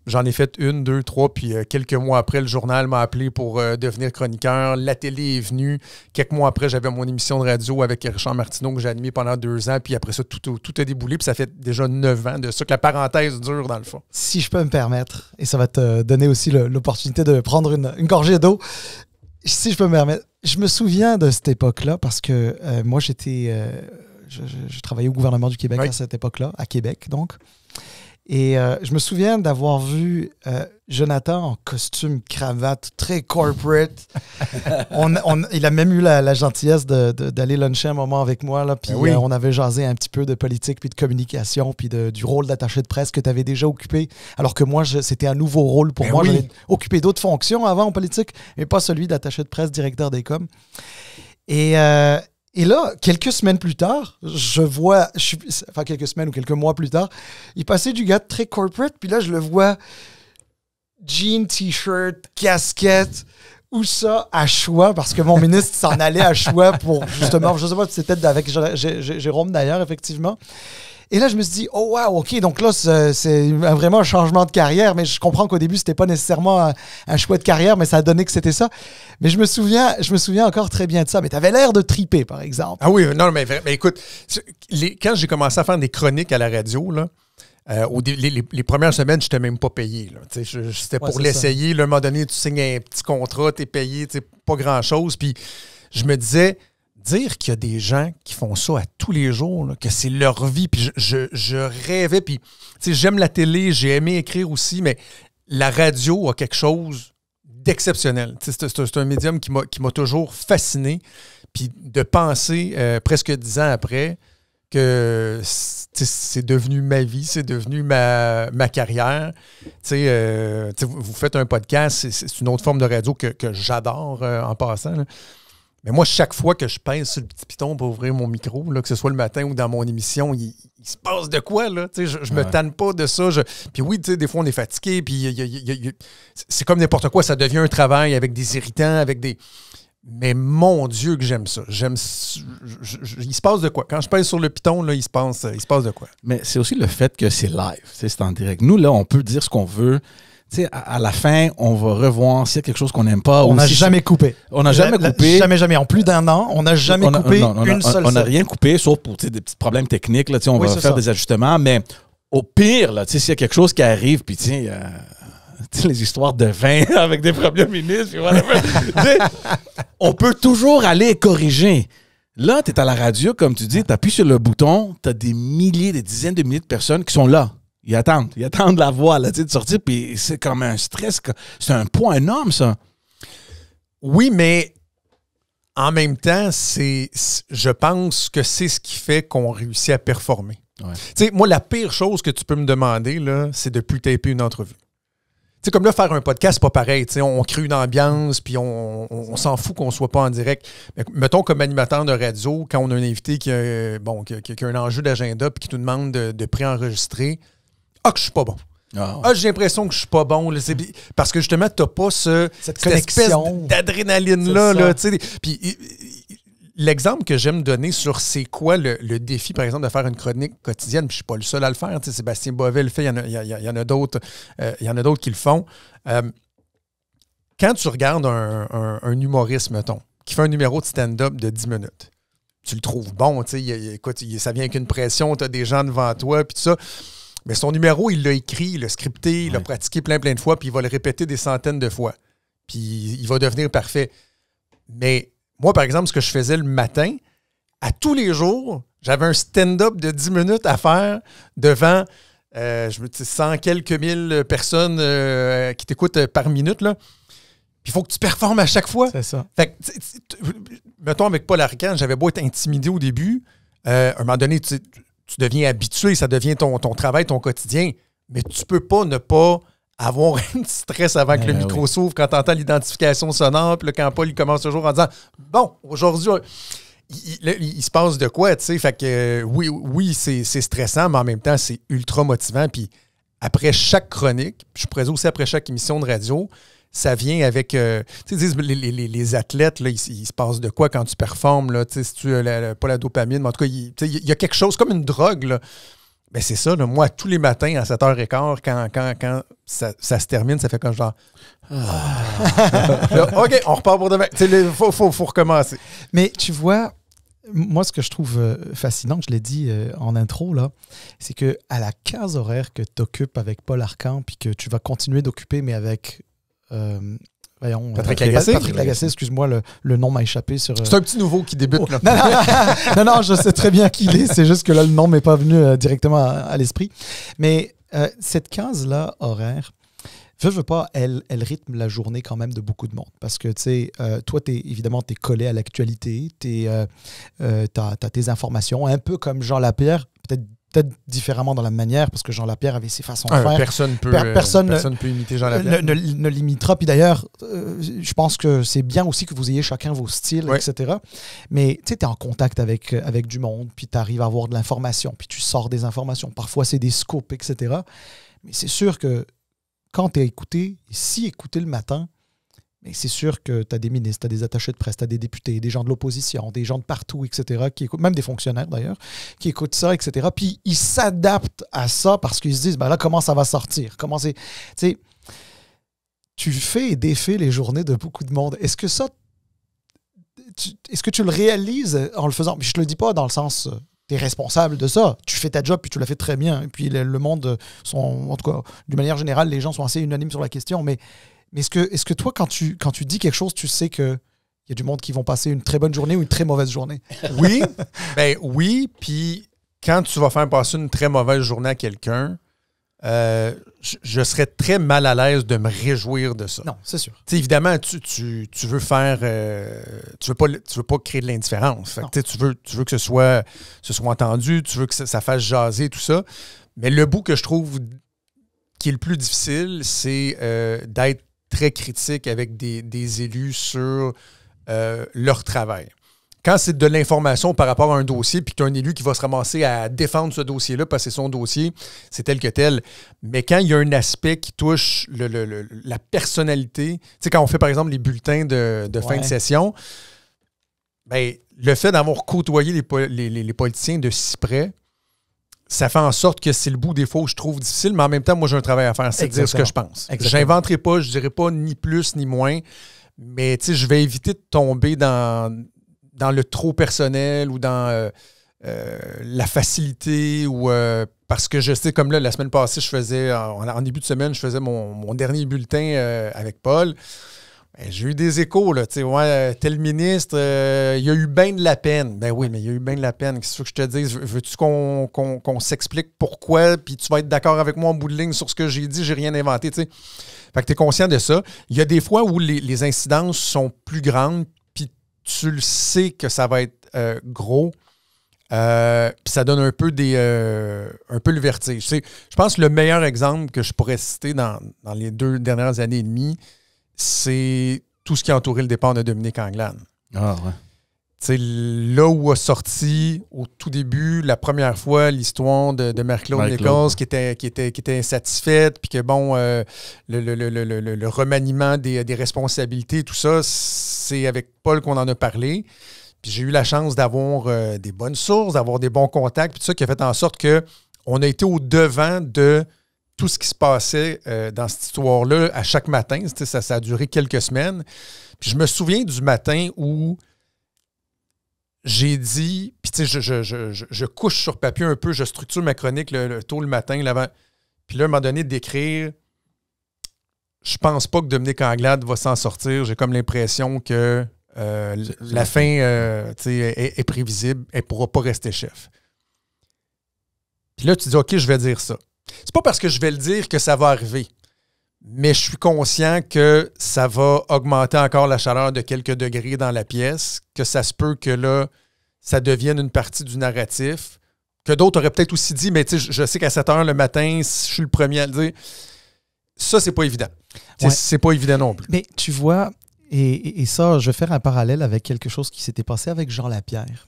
J'en ai fait 1, 2, 3, puis quelques mois après, le journal m'a appelé pour devenir chroniqueur. La télé est venue. Quelques mois après, j'avais mon émission de radio avec Richard Martineau que j'ai animé pendant 2 ans. Puis après ça, tout a déboulé. Puis ça fait déjà 9 ans de ça que la parenthèse dure, dans le fond. Si je peux me permettre, et ça va te donner aussi l'opportunité de prendre une gorgée d'eau. Si je peux me permettre, je me souviens de cette époque-là parce que moi, j'étais... je travaillais au gouvernement du Québec à cette époque-là, à Québec, donc. Et je me souviens d'avoir vu Jonathan en costume cravate, très corporate. Il a même eu la gentillesse d'aller luncher un moment avec moi. Là, puis on avait jasé un petit peu de politique, puis de communication, puis du rôle d'attaché de presse que tu avais déjà occupé. Alors que moi, c'était un nouveau rôle pour moi. J'avais occupé d'autres fonctions avant en politique, mais pas celui d'attaché de presse, directeur des coms. Et là, quelques semaines plus tard, quelques semaines ou quelques mois plus tard, il passait du gars très corporate, puis là, je le vois jean, t-shirt, casquette, où ça, à Choix, parce que mon ministre s'en allait à Choix pour, justement, je sais pas si c'était avec Jérôme d'ailleurs, effectivement. Et là, je me suis dit, oh wow, OK, donc là, c'est vraiment un changement de carrière, mais je comprends qu'au début, c'était pas nécessairement un choix de carrière, mais ça a donné que c'était ça. Mais je me souviens encore très bien de ça. Mais tu avais l'air de triper, par exemple. Ah oui, non, mais écoute, quand j'ai commencé à faire des chroniques à la radio, là, les premières semaines, je n'étais même pas payé. C'était pour l'essayer. À un moment donné, tu signes un petit contrat, tu es payé, pas grand-chose. Puis je me disais... Dire qu'il y a des gens qui font ça à tous les jours, là, que c'est leur vie, puis je rêvais, puis j'aime la télé, j'ai aimé écrire aussi, mais la radio a quelque chose d'exceptionnel. C'est un médium qui m'a toujours fasciné, puis de penser presque 10 ans après que c'est devenu ma vie, c'est devenu ma carrière. Vous faites un podcast, c'est une autre forme de radio que j'adore en passant, là. Mais moi, chaque fois que je pèse sur le petit piton pour ouvrir mon micro, là, que ce soit le matin ou dans mon émission, il se passe de quoi, là? Je me tanne pas de ça. Puis oui, des fois, on est fatigué, puis c'est comme n'importe quoi. Ça devient un travail avec des irritants, avec des... Mais mon Dieu que j'aime ça. Il se passe de quoi? Quand je pèse sur le piton, là, il se passe de quoi? Mais c'est aussi le fait que c'est live, c'est en direct. Nous, là, on peut dire ce qu'on veut. À la fin, on va revoir s'il y a quelque chose qu'on n'aime pas. On n'a jamais coupé. On n'a jamais coupé. Jamais. En plus d'un an, on n'a jamais coupé une seule. On n'a rien coupé, sauf pour des petits problèmes techniques. Là, on va faire des ajustements. Mais au pire, s'il y a quelque chose qui arrive, puis les histoires de vin avec des premiers ministres, on peut toujours aller corriger. Là, tu es à la radio, comme tu dis, tu appuies sur le bouton, tu as des dizaines de milliers de personnes qui sont là. Ils attendent la voix là, de sortir, puis c'est comme un stress. C'est un poids énorme, ça. Oui, mais en même temps, je pense que c'est ce qui fait qu'on réussit à performer. Ouais. Moi, la pire chose que tu peux me demander, là, c'est de plus taper une entrevue. Comme là, faire un podcast, c'est pas pareil. On crée une ambiance, puis on s'en fout qu'on soit pas en direct. Mais, mettons, comme animateur de radio, quand on a un invité qui a un enjeu d'agenda puis qui nous demande de préenregistrer, que je suis pas bon. J'ai l'impression que je suis pas bon. Là, parce que justement, tu n'as pas cette espèce d'adrénaline-là. Là, puis l'exemple que j'aime donner sur c'est quoi le défi, par exemple, de faire une chronique quotidienne, puis je ne suis pas le seul à le faire. Sébastien Bovet le fait, il y en a d'autres qui le font. Quand tu regardes un humoriste, mettons, qui fait un numéro de stand-up de 10 minutes, tu le trouves bon, écoute, ça vient avec une pression, tu as des gens devant toi, puis tout ça. Mais son numéro, il l'a écrit, il l'a scripté, il l'a pratiqué plein de fois, puis il va le répéter des centaines de fois. Puis il va devenir parfait. Mais moi, par exemple, ce que je faisais le matin, à tous les jours, j'avais un stand-up de 10 minutes à faire devant 100 quelques mille personnes qui t'écoutent par minute, là. Puis il faut que tu performes à chaque fois. C'est ça. Fait que, mettons, avec Paul Arcand, j'avais beau être intimidé au début. À un moment donné, tu deviens habitué, ça devient ton travail, ton quotidien. Mais tu peux pas ne pas avoir un petit stress avant que le micro s'ouvre, quand tu entends l'identification sonore, puis là, quand Paul il commence toujours en disant « Bon, aujourd'hui, il se passe de quoi? » tu sais. Fait que oui, c'est stressant, mais en même temps, c'est ultra motivant. Puis après chaque chronique, je pourrais aussi après chaque émission de radio, ça vient avec... tu sais, les athlètes, là, il se passe de quoi quand tu performes, là, tu sais, si tu pas la dopamine, mais en tout cas, il y a quelque chose comme une drogue, là. Ben c'est ça, là, moi, tous les matins à 7h15, quand ça se termine, ça fait comme genre... Là, OK, on repart pour demain. Il faut recommencer. Mais tu vois, moi, ce que je trouve fascinant, je l'ai dit en intro, là, c'est qu'à la case horaire que tu occupes avec Paul Arcand, puis que tu vas continuer d'occuper, mais avec... voyons, Patrick Lagacé. Patrick Lagacé, excuse-moi, le nom m'a échappé sur... C'est un petit nouveau qui débute, là. Non, je sais très bien qui il est, c'est juste que là, le nom m'est pas venu directement à l'esprit. Mais cette case-là, horaire, veux pas, elle rythme la journée quand même de beaucoup de monde. Parce que, tu sais, toi, évidemment, tu es collé à l'actualité, tu as tes informations, un peu comme Jean Lapierre, peut-être différemment dans la manière, parce que Jean Lapierre avait ses façons de faire. Personne peut imiter Jean Lapierre. Ne l'imitera. Puis d'ailleurs, je pense que c'est bien aussi que vous ayez chacun vos styles, etc. Mais tu sais, tu es en contact avec du monde, puis tu arrives à avoir de l'information, puis tu sors des informations. Parfois, c'est des scoops, etc. Mais c'est sûr que quand tu es écouté, et si écouté le matin, mais c'est sûr que tu as des ministres, tu as des attachés de presse, tu as des députés, des gens de l'opposition, des gens de partout, etc., qui écoutent, même des fonctionnaires d'ailleurs, qui écoutent ça, etc. Puis ils s'adaptent à ça parce qu'ils se disent, ben là, comment ça va sortir? Comment c'est... Tu sais, tu fais et défais les journées de beaucoup de monde. Est-ce que ça... Est-ce que tu le réalises en le faisant? Puis je te le dis pas dans le sens... tu es responsable de ça. Tu fais ta job, puis tu la fais très bien. Et puis le monde, en tout cas, d'une manière générale, les gens sont assez unanimes sur la question, mais est-ce que toi, quand tu dis quelque chose, tu sais qu'il y a du monde qui vont passer une très bonne journée ou une très mauvaise journée? Oui, oui. Puis quand tu vas faire passer une très mauvaise journée à quelqu'un, je serais très mal à l'aise de me réjouir de ça. Non, c'est sûr. T'sais, évidemment, tu veux faire... tu veux pas créer de l'indifférence. Fait que, tu veux que ce soit entendu, tu veux que ça fasse jaser, tout ça. Mais le bout que je trouve qui est le plus difficile, c'est d'être très critique avec des élus sur leur travail. Quand c'est de l'information par rapport à un dossier, puis que tu as un élu qui va se ramasser à défendre ce dossier-là parce que c'est son dossier, c'est tel que tel. Mais quand il y a un aspect qui touche la personnalité, tu sais, quand on fait par exemple les bulletins de fin de session, ben, le fait d'avoir côtoyé les politiciens de si près, ça fait en sorte que c'est le bout des fois où je trouve difficile, mais en même temps, moi, j'ai un travail à faire, c'est de dire ce que je pense. Je n'inventerai pas, je ne dirai pas ni plus ni moins, mais je vais éviter de tomber dans le trop personnel ou dans la facilité ou parce que je sais, comme là, la semaine passée, je faisais, en début de semaine, je faisais mon dernier bulletin avec Paul. J'ai eu des échos, là, tu sais, tel ministre, il y a eu bien de la peine. Ben oui, mais il y a eu bien de la peine. Qu'est-ce que je te dise? Veux-tu qu'on s'explique pourquoi, puis tu vas être d'accord avec moi en bout de ligne sur ce que j'ai dit, j'ai rien inventé, tu sais. Fait que tu es conscient de ça. Il y a des fois où les incidences sont plus grandes, puis tu le sais que ça va être gros, puis ça donne un peu le vertige. Tu sais, je pense que le meilleur exemple que je pourrais citer dans les 2 dernières années et demie, c'est tout ce qui a entouré le départ de Dominique Anglade. Ah ouais. là où a sorti au tout début, la première fois, l'histoire de Mary-Claude Nichols qui était insatisfaite, puis que bon, le remaniement des responsabilités, tout ça, c'est avec Paul qu'on en a parlé. Puis j'ai eu la chance d'avoir des bonnes sources, d'avoir des bons contacts, puis tout ça qui a fait en sorte qu'on a été au-devant de tout ce qui se passait dans cette histoire-là à chaque matin. Ça a duré quelques semaines. Puis je me souviens du matin où j'ai dit, puis tu sais, je couche sur papier un peu, je structure ma chronique tôt le matin, l'avant. Puis là, à un moment donné, d'écrire, je pense pas que Dominique Anglade va s'en sortir. J'ai comme l'impression que la fin est prévisible. Elle ne pourra pas rester chef. Puis là, tu dis, OK, je vais dire ça. C'est pas parce que je vais le dire que ça va arriver. Mais je suis conscient que ça va augmenter encore la chaleur de quelques degrés dans la pièce, que ça se peut que là, ça devienne une partie du narratif, que d'autres auraient peut-être aussi dit, mais tu sais, je sais qu'à 7 h le matin, je suis le premier à le dire. Ça, c'est pas évident. Ouais. C'est pas évident non plus. Mais tu vois, et ça, je vais faire un parallèle avec quelque chose qui s'était passé avec Jean Lapierre.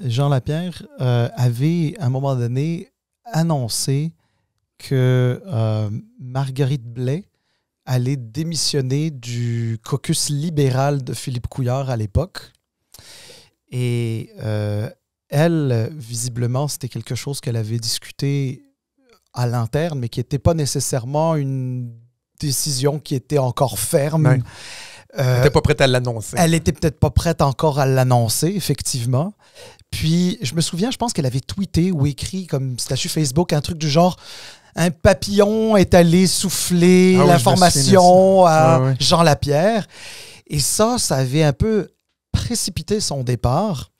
Jean Lapierre avait, à un moment donné, annoncé que Marguerite Blais allait démissionner du caucus libéral de Philippe Couillard à l'époque. Et elle, visiblement, c'était quelque chose qu'elle avait discuté à l'interne, mais qui n'était pas nécessairement une décision qui était encore ferme. Ouais. Elle n'était pas prête à l'annoncer. Elle n'était peut-être pas prête encore à l'annoncer, effectivement. Puis, je me souviens, je pense qu'elle avait tweeté ou écrit comme statut Facebook un truc du genre « Un papillon est allé souffler l'information à Jean Lapierre ». Et ça avait un peu précipité son départ,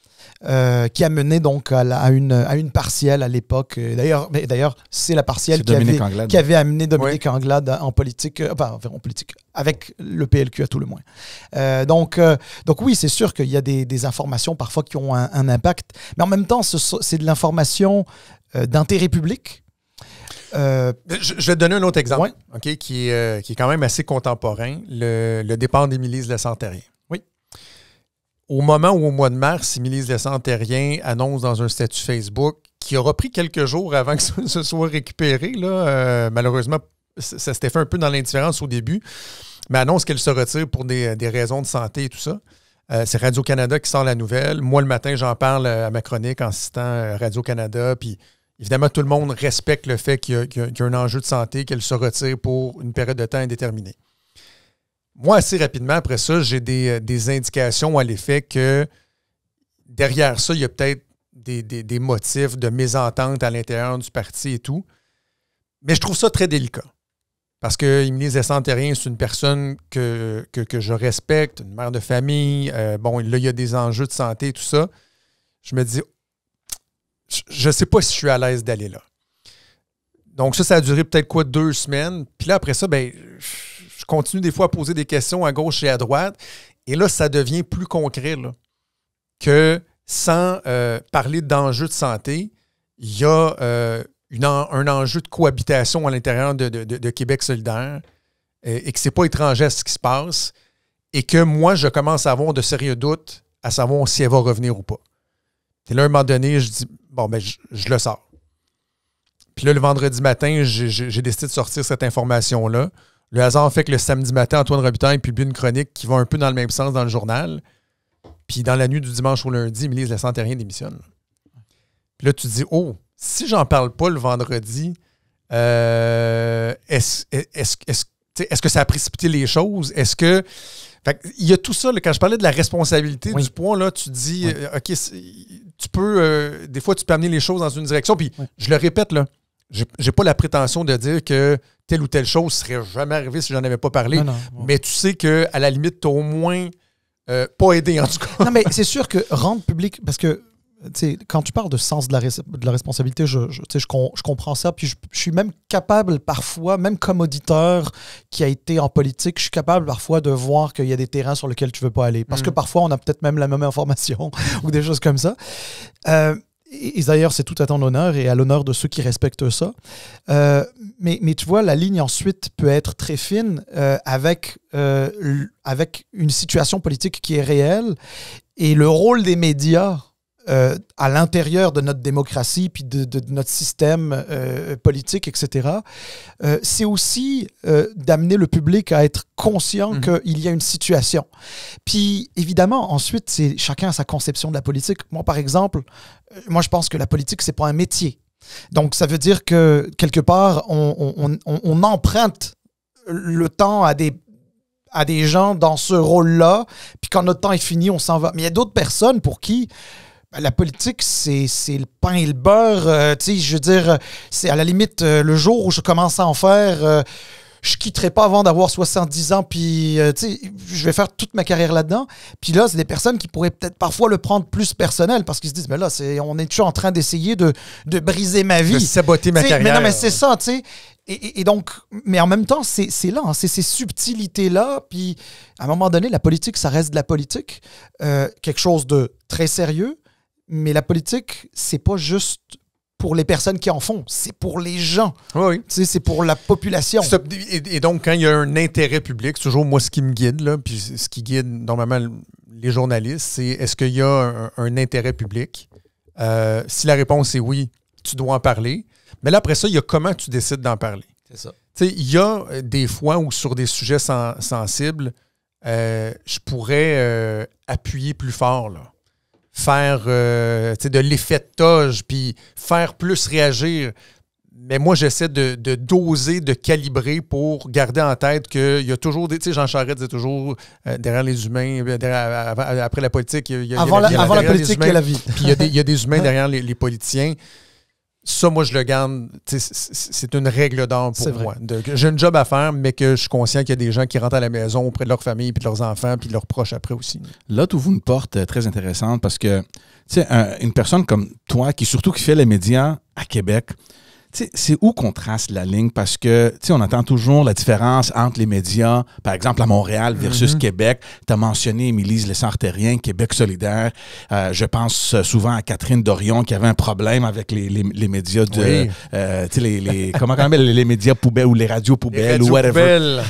qui a mené donc à une partielle à l'époque. D'ailleurs, c'est la partielle qui avait amené Dominique Anglade en politique, en politique, avec le PLQ à tout le moins. Donc oui, c'est sûr qu'il y a des informations parfois qui ont un impact, mais en même temps, c'est de l'information d'intérêt public. Je vais te donner un autre exemple, okay, qui est quand même assez contemporain, le départ d'Émilie Lessant-Terrien. Oui. Au moment où, au mois de mars, Émilie Lessant-Terrien annonce dans un statut Facebook qui aura pris quelques jours avant que ça se soit récupéré, là, malheureusement, ça s'était fait un peu dans l'indifférence au début, mais annonce qu'elle se retire pour des raisons de santé et tout ça. C'est Radio-Canada qui sort la nouvelle. Moi, le matin, j'en parle à ma chronique en citant Radio-Canada, puis évidemment, tout le monde respecte le fait qu'il y a un enjeu de santé, qu'elle se retire pour une période de temps indéterminée. Moi, assez rapidement, après ça, j'ai des indications à l'effet que derrière ça, il y a peut-être des motifs de mésentente à l'intérieur du parti et tout. Mais je trouve ça très délicat. Parce que Émilie Lessant-Terrien, c'est une personne que je respecte, une mère de famille. Bon, là, il y a des enjeux de santé et tout ça. Je me dis, je ne sais pas si je suis à l'aise d'aller là. Donc ça a duré peut-être 2 semaines. Puis là, après ça, je continue des fois à poser des questions à gauche et à droite. Et là, ça devient plus concret là, que sans parler d'enjeux de santé, il y a un enjeu de cohabitation à l'intérieur de Québec solidaire et que ce n'est pas étranger à ce qui se passe et que moi, je commence à avoir de sérieux doutes à savoir si elle va revenir ou pas. Et là, à un moment donné, je dis, bon, je le sors. Puis là, le vendredi matin, j'ai décidé de sortir cette information-là. Le hasard fait que le samedi matin, Antoine Robitaille publie une chronique qui va un peu dans le même sens dans le journal. Puis dans la nuit du dimanche au lundi, Émilie Lessant-Terrien démissionne. Puis là, tu te dis, oh, si j'en parle pas le vendredi, est-ce que ça a précipité les choses? Est-ce que... Fait, il y a tout ça, là, quand je parlais de la responsabilité du poids, là, tu dis, OK, tu peux, des fois, tu peux amener les choses dans une direction. Puis, je le répète, là, j'ai pas la prétention de dire que telle ou telle chose serait jamais arrivée si j'en avais pas parlé. Non. Mais tu sais qu'à la limite, tu as au moins pas aidé, en tout cas. Non, mais c'est sûr que rendre public, parce que quand tu parles de sens de la responsabilité, je comprends ça. Puis je suis même capable parfois, même comme auditeur qui a été en politique, je suis capable parfois de voir qu'il y a des terrains sur lesquels tu ne veux pas aller. Parce que parfois, on a peut-être même la même information ou des choses comme ça. Et d'ailleurs, c'est tout à ton honneur et à l'honneur de ceux qui respectent ça. Mais tu vois, la ligne ensuite peut être très fine avec une situation politique qui est réelle et le rôle des médias à l'intérieur de notre démocratie puis de notre système politique, etc. C'est aussi d'amener le public à être conscient qu'il y a une situation. Puis, évidemment, ensuite, c'est chacun a sa conception de la politique. Moi, par exemple, moi, je pense que la politique, c'est pas un métier. Donc, ça veut dire que, quelque part, on emprunte le temps à des gens dans ce rôle-là, puis quand notre temps est fini, on s'en va. Mais il y a d'autres personnes pour qui la politique, c'est le pain et le beurre. Tu sais, je veux dire, c'est à la limite, le jour où je commence à en faire, je quitterai pas avant d'avoir 70 ans, puis tu sais, je vais faire toute ma carrière là-dedans. Puis là, c'est des personnes qui pourraient peut-être parfois le prendre plus personnel, parce qu'ils se disent, mais là, on est toujours en train d'essayer de briser ma vie. De saboter ma carrière. Mais non, mais c'est ça, tu sais. Et donc, mais en même temps, c'est là, hein, c'est ces subtilités-là. Puis, à un moment donné, la politique, ça reste de la politique. Quelque chose de très sérieux. Mais la politique, c'est pas juste pour les personnes qui en font, c'est pour les gens. Oui. Tu sais, c'est pour la population. Et donc, quand il y a un intérêt public, c'est toujours moi ce qui me guide, là, puis ce qui guide normalement les journalistes, c'est est-ce qu'il y a un intérêt public? Si la réponse est oui, tu dois en parler. Mais là, après ça, il y a comment tu décides d'en parler. C'est ça. Tu sais, il y a des fois où sur des sujets sensibles, je pourrais appuyer plus fort, là. Faire de l'effet de toge, puis faire plus réagir. Mais moi, j'essaie de doser, de calibrer pour garder en tête qu'il y a toujours des... Tu sais, Jean Charest disait toujours, derrière les humains, après la politique, il y a avant la politique, il y a la vie. Puis il y a des humains derrière les politiciens. Ça, moi, je le garde. C'est une règle d'or pour moi. J'ai un job à faire, mais que je suis conscient qu'il y a des gens qui rentrent à la maison auprès de leur famille, puis de leurs enfants, puis de leurs proches après aussi. Là, tu ouvres une porte très intéressante parce que, tu sais, une personne comme toi, qui fait les médias à Québec, tu sais, c'est où qu'on trace la ligne? Parce que, tu sais, on entend toujours la différence entre les médias, par exemple, à Montréal versus Québec. Tu as mentionné Émilie Lessard-Terrien, Québec solidaire. Je pense souvent à Catherine Dorion qui avait un problème avec les médias de... tu sais, comment on appelle les médias poubelles ou les radios poubelles ou whatever.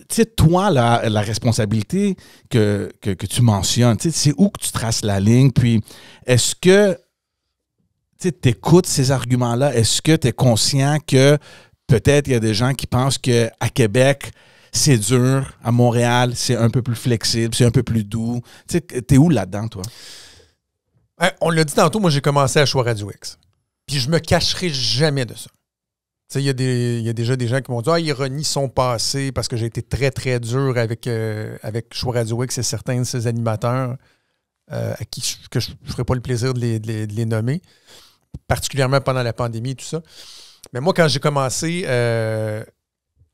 Tu sais, toi, la responsabilité que tu mentionnes, tu sais, c'est où que tu traces la ligne? Puis, est-ce que tu écoutes ces arguments-là? Est-ce que tu es conscient que peut-être il y a des gens qui pensent qu'à Québec, c'est dur, à Montréal, c'est un peu plus flexible, c'est un peu plus doux? Tu sais, t'es où là-dedans, toi? On l'a dit tantôt, moi, j'ai commencé à Choix Radio X. Puis je me cacherai jamais de ça. Tu sais, il y a déjà des gens qui m'ont dit « Ah, ils renient son passé parce que j'ai été très, très dur avec Choix Radio X et certains de ses animateurs à qui je ne ferai pas le plaisir de les nommer. » particulièrement pendant la pandémie et tout ça. Mais moi, quand j'ai commencé à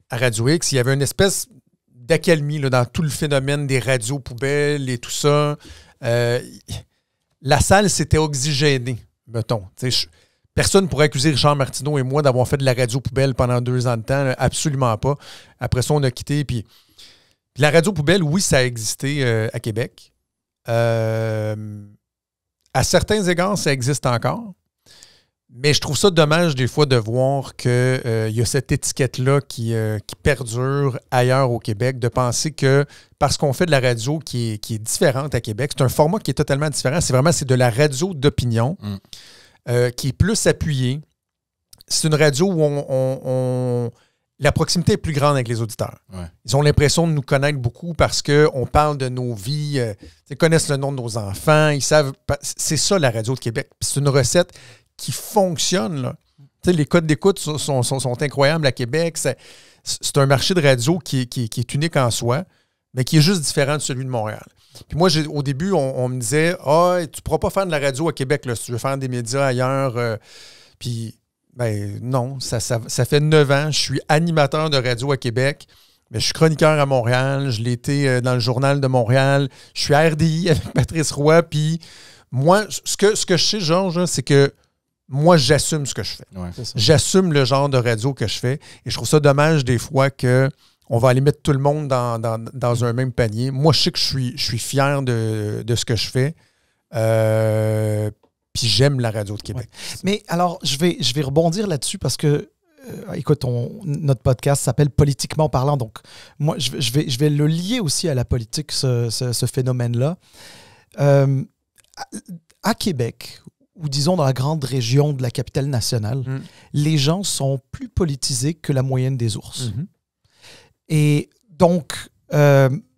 Radio X, il y avait une espèce d'accalmie là, dans tout le phénomène des radios poubelles et tout ça. La salle s'était oxygénée, mettons. Personne ne pourrait accuser Richard Martineau et moi d'avoir fait de la radio poubelle pendant 2 ans de temps. Là, absolument pas. Après ça, on a quitté. Puis la radio poubelle, oui, ça a existé à Québec. À certains égards, ça existe encore. Mais je trouve ça dommage des fois de voir qu'il y a cette étiquette-là qui perdure ailleurs au Québec, de penser que parce qu'on fait de la radio qui est différente à Québec, c'est un format qui est totalement différent. C'est de la radio d'opinion qui est plus appuyée. C'est une radio où la proximité est plus grande avec les auditeurs. Ouais. Ils ont l'impression de nous connaître beaucoup parce qu'on parle de nos vies, ils connaissent le nom de nos enfants, ils savent... C'est ça la radio de Québec. C'est une recette qui fonctionne, là. Tu sais, les codes d'écoute sont incroyables à Québec. C'est un marché de radio qui est unique en soi, mais qui est juste différent de celui de Montréal. Puis moi, au début, on me disait « Ah, tu ne pourras pas faire de la radio à Québec là, si tu veux faire des médias ailleurs. » Puis, ben non, ça fait 9 ans. Je suis animateur de radio à Québec, mais je suis chroniqueur à Montréal. Je l'ai été dans le Journal de Montréal. Je suis à RDI avec Patrice Roy. Puis moi, ce que je sais, Georges, c'est que moi, j'assume ce que je fais. Ouais, j'assume le genre de radio que je fais. Et je trouve ça dommage des fois qu'on va aller mettre tout le monde dans un même panier. Moi, je sais que je suis fier de ce que je fais. Puis j'aime la radio de Québec. Ouais. Mais alors, je vais rebondir là-dessus parce que, écoute, notre podcast s'appelle Politiquement parlant. Donc, moi, je vais le lier aussi à la politique, ce phénomène-là. À Québec, ou disons dans la grande région de la capitale nationale, les gens sont plus politisés que la moyenne des ours. Et donc,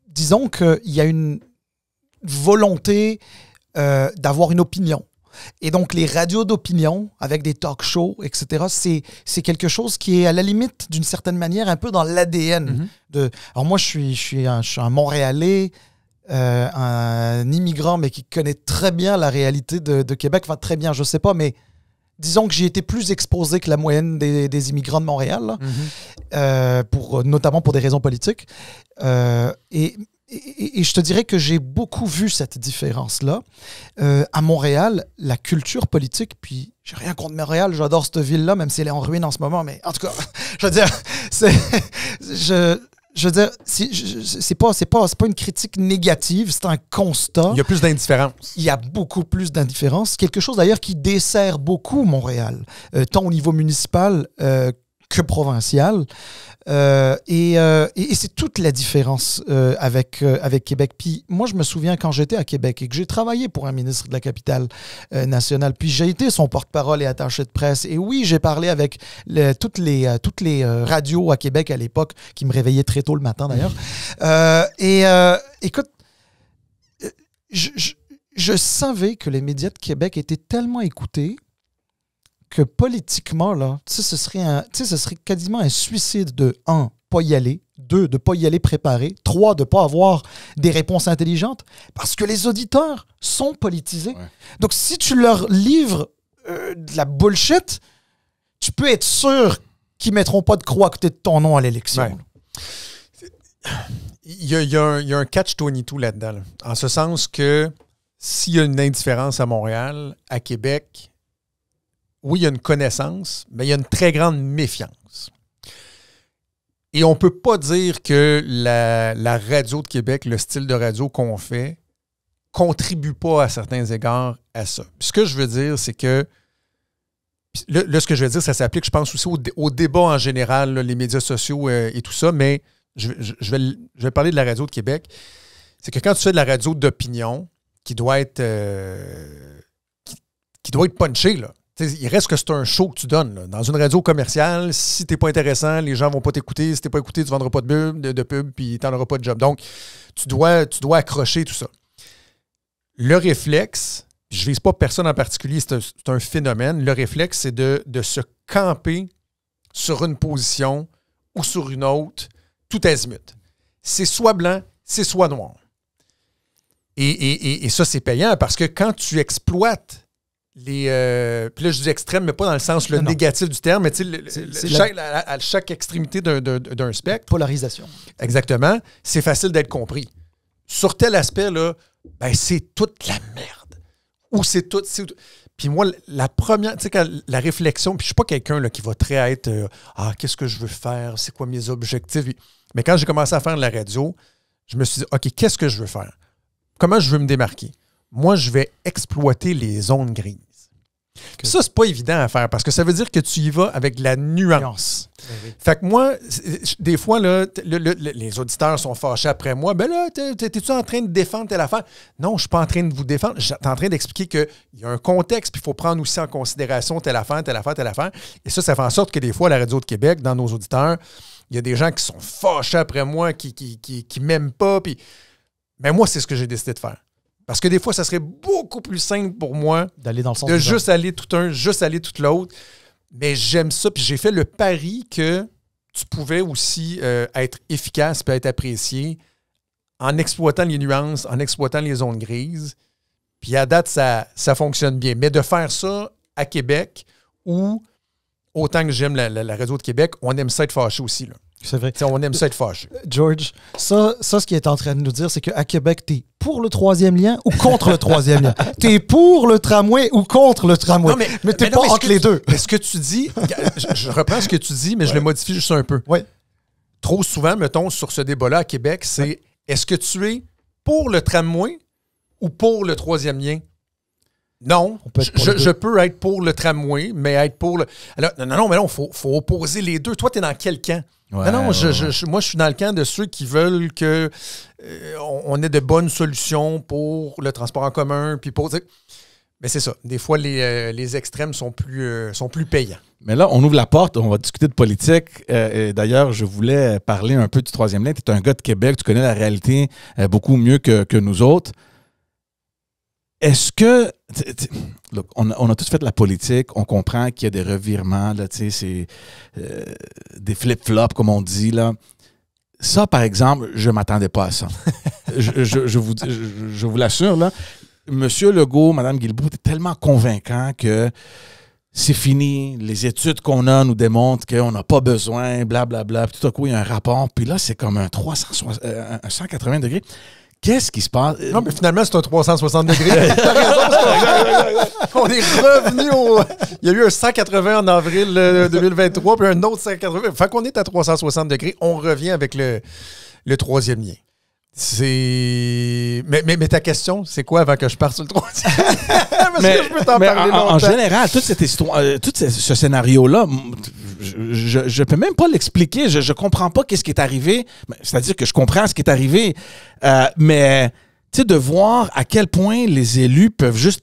disons qu'il y a une volonté d'avoir une opinion. Et donc, les radios d'opinion, avec des talk shows, etc., c'est quelque chose qui est, à la limite, d'une certaine manière, un peu dans l'ADN. Alors moi, je suis un Montréalais, un immigrant, mais qui connaît très bien la réalité de Québec. Enfin, très bien, je sais pas, mais disons que j'ai été plus exposé que la moyenne des immigrants de Montréal, là, notamment pour des raisons politiques. Et je te dirais que j'ai beaucoup vu cette différence-là. À Montréal, la culture politique, puis j'ai rien contre Montréal, j'adore cette ville-là, même si elle est en ruine en ce moment, mais en tout cas, je veux dire, c'est pas une critique négative, c'est un constat. Il y a plus d'indifférence. Il y a beaucoup plus d'indifférence. Quelque chose d'ailleurs qui dessert beaucoup Montréal, tant au niveau municipal que provincial. Et c'est toute la différence avec Québec. Puis moi, je me souviens quand j'étais à Québec et que j'ai travaillé pour un ministre de la capitale nationale, puis j'ai été son porte-parole et attaché de presse. Et oui, j'ai parlé avec toutes les radios à Québec à l'époque, qui me réveillaient très tôt le matin d'ailleurs. Écoute, je savais que les médias de Québec étaient tellement écoutés que politiquement, là, ce serait quasiment un suicide de 1, pas y aller, 2, de pas y aller préparé, 3, de pas avoir des réponses intelligentes, parce que les auditeurs sont politisés. Ouais. Donc, si tu leur livres de la bullshit, tu peux être sûr qu'ils mettront pas de croix à côté de ton nom à l'élection. Ouais. Il y a un catch-22 là-dedans, là. En ce sens que s'il y a une indifférence à Montréal, à Québec, oui, il y a une connaissance, mais il y a une très grande méfiance. Et on ne peut pas dire que la radio de Québec, le style de radio qu'on fait, contribue pas à certains égards à ça. Puis ce que je veux dire, c'est que là, ce que je veux dire, ça s'applique, je pense, aussi au débat en général, là, les médias sociaux et tout ça, mais je vais parler de la radio de Québec. C'est que quand tu fais de la radio d'opinion, qui doit être punché, là. Il reste que c'est un show que tu donnes. Là. Dans une radio commerciale, si t'es pas intéressant, les gens vont pas t'écouter. Si t'es pas écouté, tu vendras pas de pub puis t'en auras pas de job. Donc, tu dois accrocher tout ça. Le réflexe, je vise pas personne en particulier, c'est un phénomène. Le réflexe, c'est de se camper sur une position ou sur une autre, tout azimut. C'est soit blanc, c'est soit noir. Et ça, c'est payant parce que quand tu exploites puis là, je dis extrême, mais pas dans le sens négatif du terme, mais à chaque extrémité d'un spectre. Polarisation. Exactement. C'est facile d'être compris. Sur tel aspect, là, ben, c'est toute la merde. Ou c'est tout. Puis moi, la première, tu sais, la réflexion, puis je suis pas quelqu'un là, qui va très être qu'est-ce que je veux faire? C'est quoi mes objectifs? Mais quand j'ai commencé à faire de la radio, je me suis dit, OK, qu'est-ce que je veux faire? Comment je veux me démarquer? Moi, je vais exploiter les zones grises. Okay. Ça, c'est pas évident à faire parce que ça veut dire que tu y vas avec de la nuance. Oui. Fait que moi, des fois, là, les auditeurs sont fâchés après moi. Ben là, t'es-tu en train de défendre telle affaire? Non, je suis pas en train de vous défendre. Je suis en train d'expliquer qu'il y a un contexte puis il faut prendre aussi en considération telle affaire, telle affaire, telle affaire. Et ça fait en sorte que des fois, à la Radio de Québec, dans nos auditeurs, il y a des gens qui sont fâchés après moi, qui m'aiment pas. Puis... Mais moi, c'est ce que j'ai décidé de faire. Parce que des fois, ça serait beaucoup plus simple pour moi d'aller dans le sens de juste aller tout un, juste aller tout l'autre. Mais j'aime ça. Puis j'ai fait le pari que tu pouvais aussi être efficace et être apprécié en exploitant les nuances, en exploitant les zones grises. Puis à date, ça fonctionne bien. Mais de faire ça à Québec, où autant que j'aime la radio de Québec, on aime ça être fâché aussi, là. C'est vrai. T'sais, on aime ça être fâché. George, ça, ce qu'il est en train de nous dire, c'est qu'à Québec, t'es pour le troisième lien ou contre le troisième lien? T'es pour le tramway ou contre le tramway? Non, mais t'es pas entre les deux. Mais ce que tu dis, je reprends ce que tu dis, mais je le modifie juste un peu. Ouais. Trop souvent, mettons, sur ce débat-là à Québec, c'est est-ce que tu es pour le tramway ou pour le troisième lien? Non, On peut être pour les deux. je peux être pour le tramway, mais être pour le... Alors, non, mais non, il faut opposer les deux. Toi, tu es dans quel camp? Ouais, non, ouais. moi, je suis dans le camp de ceux qui veulent que on ait de bonnes solutions pour le transport en commun, puis pour... Mais c'est ça. Des fois, les extrêmes sont plus payants. Mais là, on ouvre la porte, on va discuter de politique. Et d'ailleurs, je voulais parler un peu du troisième lien. Tu es un gars de Québec, tu connais la réalité beaucoup mieux que nous autres. Est-ce que... Look, on a tous fait de la politique, on comprend qu'il y a des revirements, là, c'est des flip-flops, comme on dit. Là. Ça, par exemple, je ne m'attendais pas à ça. je vous l'assure, là. Monsieur Legault, Mme Guilbeault étaient tellement convaincants que c'est fini, les études qu'on a nous démontrent qu'on n'a pas besoin, blablabla. Puis tout à coup, il y a un rapport, puis là, c'est comme un 180 degrés. Qu'est-ce qui se passe? Non, mais finalement, c'est un 360 degrés. T'as raison, on est revenu au... Il y a eu un 180 en avril 2023, puis un autre 180. Fait qu'on est à 360 degrés. On revient avec le troisième lien. Mais ta question, c'est quoi avant que je parte sur le troisième? Parce que je peux t'en parler longtemps. En général, toute cette histoire, tout ce scénario-là, je peux même pas l'expliquer. Je comprends pas qu'est-ce qui est arrivé. C'est-à-dire que je comprends ce qui est arrivé. Mais, tu sais, de voir à quel point les élus peuvent juste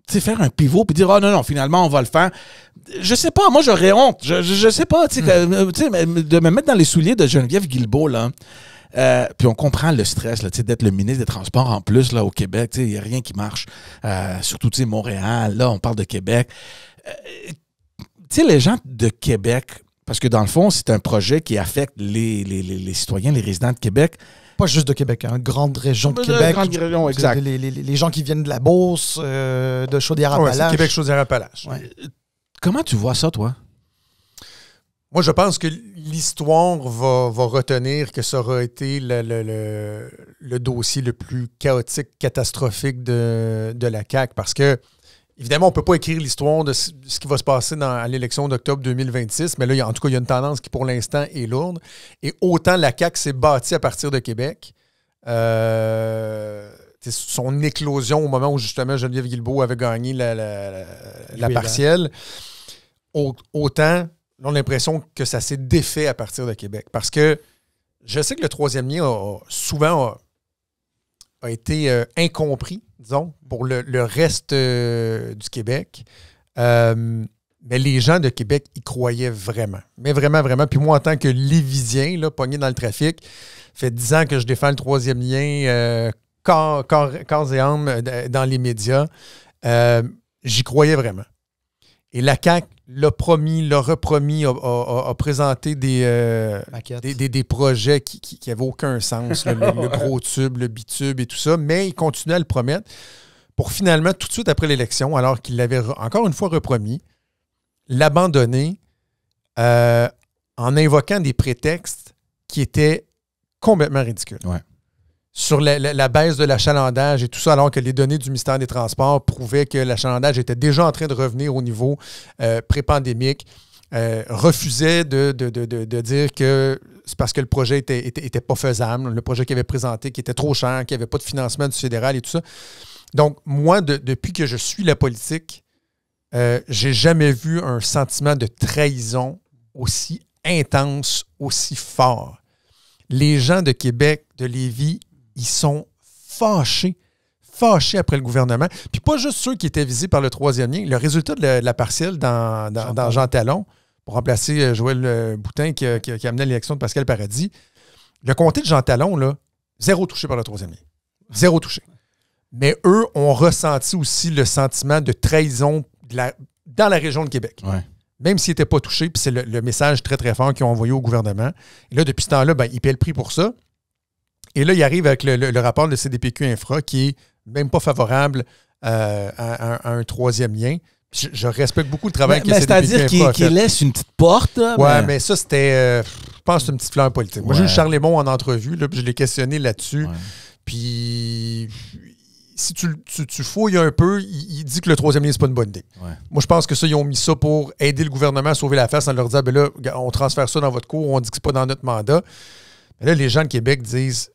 faire un pivot puis dire « Ah non, finalement, on va le faire ». Je sais pas, moi, j'aurais honte. Je sais pas, tu sais, de me mettre dans les souliers de Geneviève Guilbeault, là. Puis on comprend le stress d'être le ministre des Transports en plus là, au Québec. Il n'y a rien qui marche. Surtout Montréal, là, on parle de Québec. Les gens de Québec, parce que dans le fond, c'est un projet qui affecte les citoyens, les résidents de Québec. Pas juste de Québec, hein, grande région de Québec. Grande région, exact. Les gens qui viennent de la Beauce, de Chaudière-Appalaches. Ouais, Québec, Chaudière-Appalaches. Ouais. Comment tu vois ça, toi? Moi, je pense que l'histoire va retenir que ça aura été le dossier le plus chaotique, catastrophique de la CAQ parce que, évidemment, on ne peut pas écrire l'histoire de ce qui va se passer à l'élection d'octobre 2026, mais là, en tout cas, il y a une tendance qui, pour l'instant, est lourde. Et autant la CAQ s'est bâtie à partir de Québec, son éclosion au moment où, justement, Geneviève Guilbeault avait gagné la partielle, autant... On a l'impression que ça s'est défait à partir de Québec. Parce que je sais que le troisième lien a été incompris, disons, pour le reste du Québec. Mais les gens de Québec y croyaient vraiment. Mais vraiment, vraiment. Puis moi, en tant que Lévisien, là, pogné dans le trafic, fait 10 ans que je défends le troisième lien corps et âme dans les médias. J'y croyais vraiment. Et la CAQ l'a promis, l'a repromis, a présenté des projets qui n'avaient aucun sens, le gros tube, le bitube et tout ça, mais il continuait à le promettre pour finalement, tout de suite après l'élection, alors qu'il l'avait encore une fois repromis, l'abandonner en invoquant des prétextes qui étaient complètement ridicules. Ouais. Sur la baisse de l'achalandage et tout ça, alors que les données du ministère des Transports prouvaient que l'achalandage était déjà en train de revenir au niveau pré-pandémique, refusait de dire que c'est parce que le projet était pas faisable, le projet qu'il avait présenté, qui était trop cher, qu'il n'y avait pas de financement du fédéral et tout ça. Donc, moi, depuis que je suis la politique, j'ai jamais vu un sentiment de trahison aussi intense, aussi fort. Les gens de Québec, de Lévis, ils sont fâchés après le gouvernement. Puis pas juste ceux qui étaient visés par le troisième lien. Le résultat de la partielle dans Jean Talon, pour remplacer Joël Boutin qui a amené l'élection de Pascal Paradis, le comté de Jean Talon, là, 0 touché par le troisième lien. 0 touché. Mais eux ont ressenti aussi le sentiment de trahison dans la région de Québec. Ouais. Même s'ils n'étaient pas touchés, puis c'est le message très, très fort qu'ils ont envoyé au gouvernement. Et là, depuis ce temps-là, ils paient le prix pour ça. Et là, il arrive avec le rapport de CDPQ Infra qui est même pas favorable à un troisième lien. Je respecte beaucoup le travail que CDPQ Infra a fait. C'est-à-dire qu'il laisse une petite porte. Ouais, mais ça, c'était... je pense que c'est une petite fleur politique. Moi, j'ai eu Charles Lemont en entrevue, là, puis je l'ai questionné là-dessus. Ouais. Puis... Si tu fouilles un peu, il dit que le troisième lien, c'est pas une bonne idée. Ouais. Moi, je pense que ça, ils ont mis ça pour aider le gouvernement à sauver la face en leur disant, ben là, on transfère ça dans votre cours, on dit que c'est pas dans notre mandat. Mais là, les gens de Québec disent,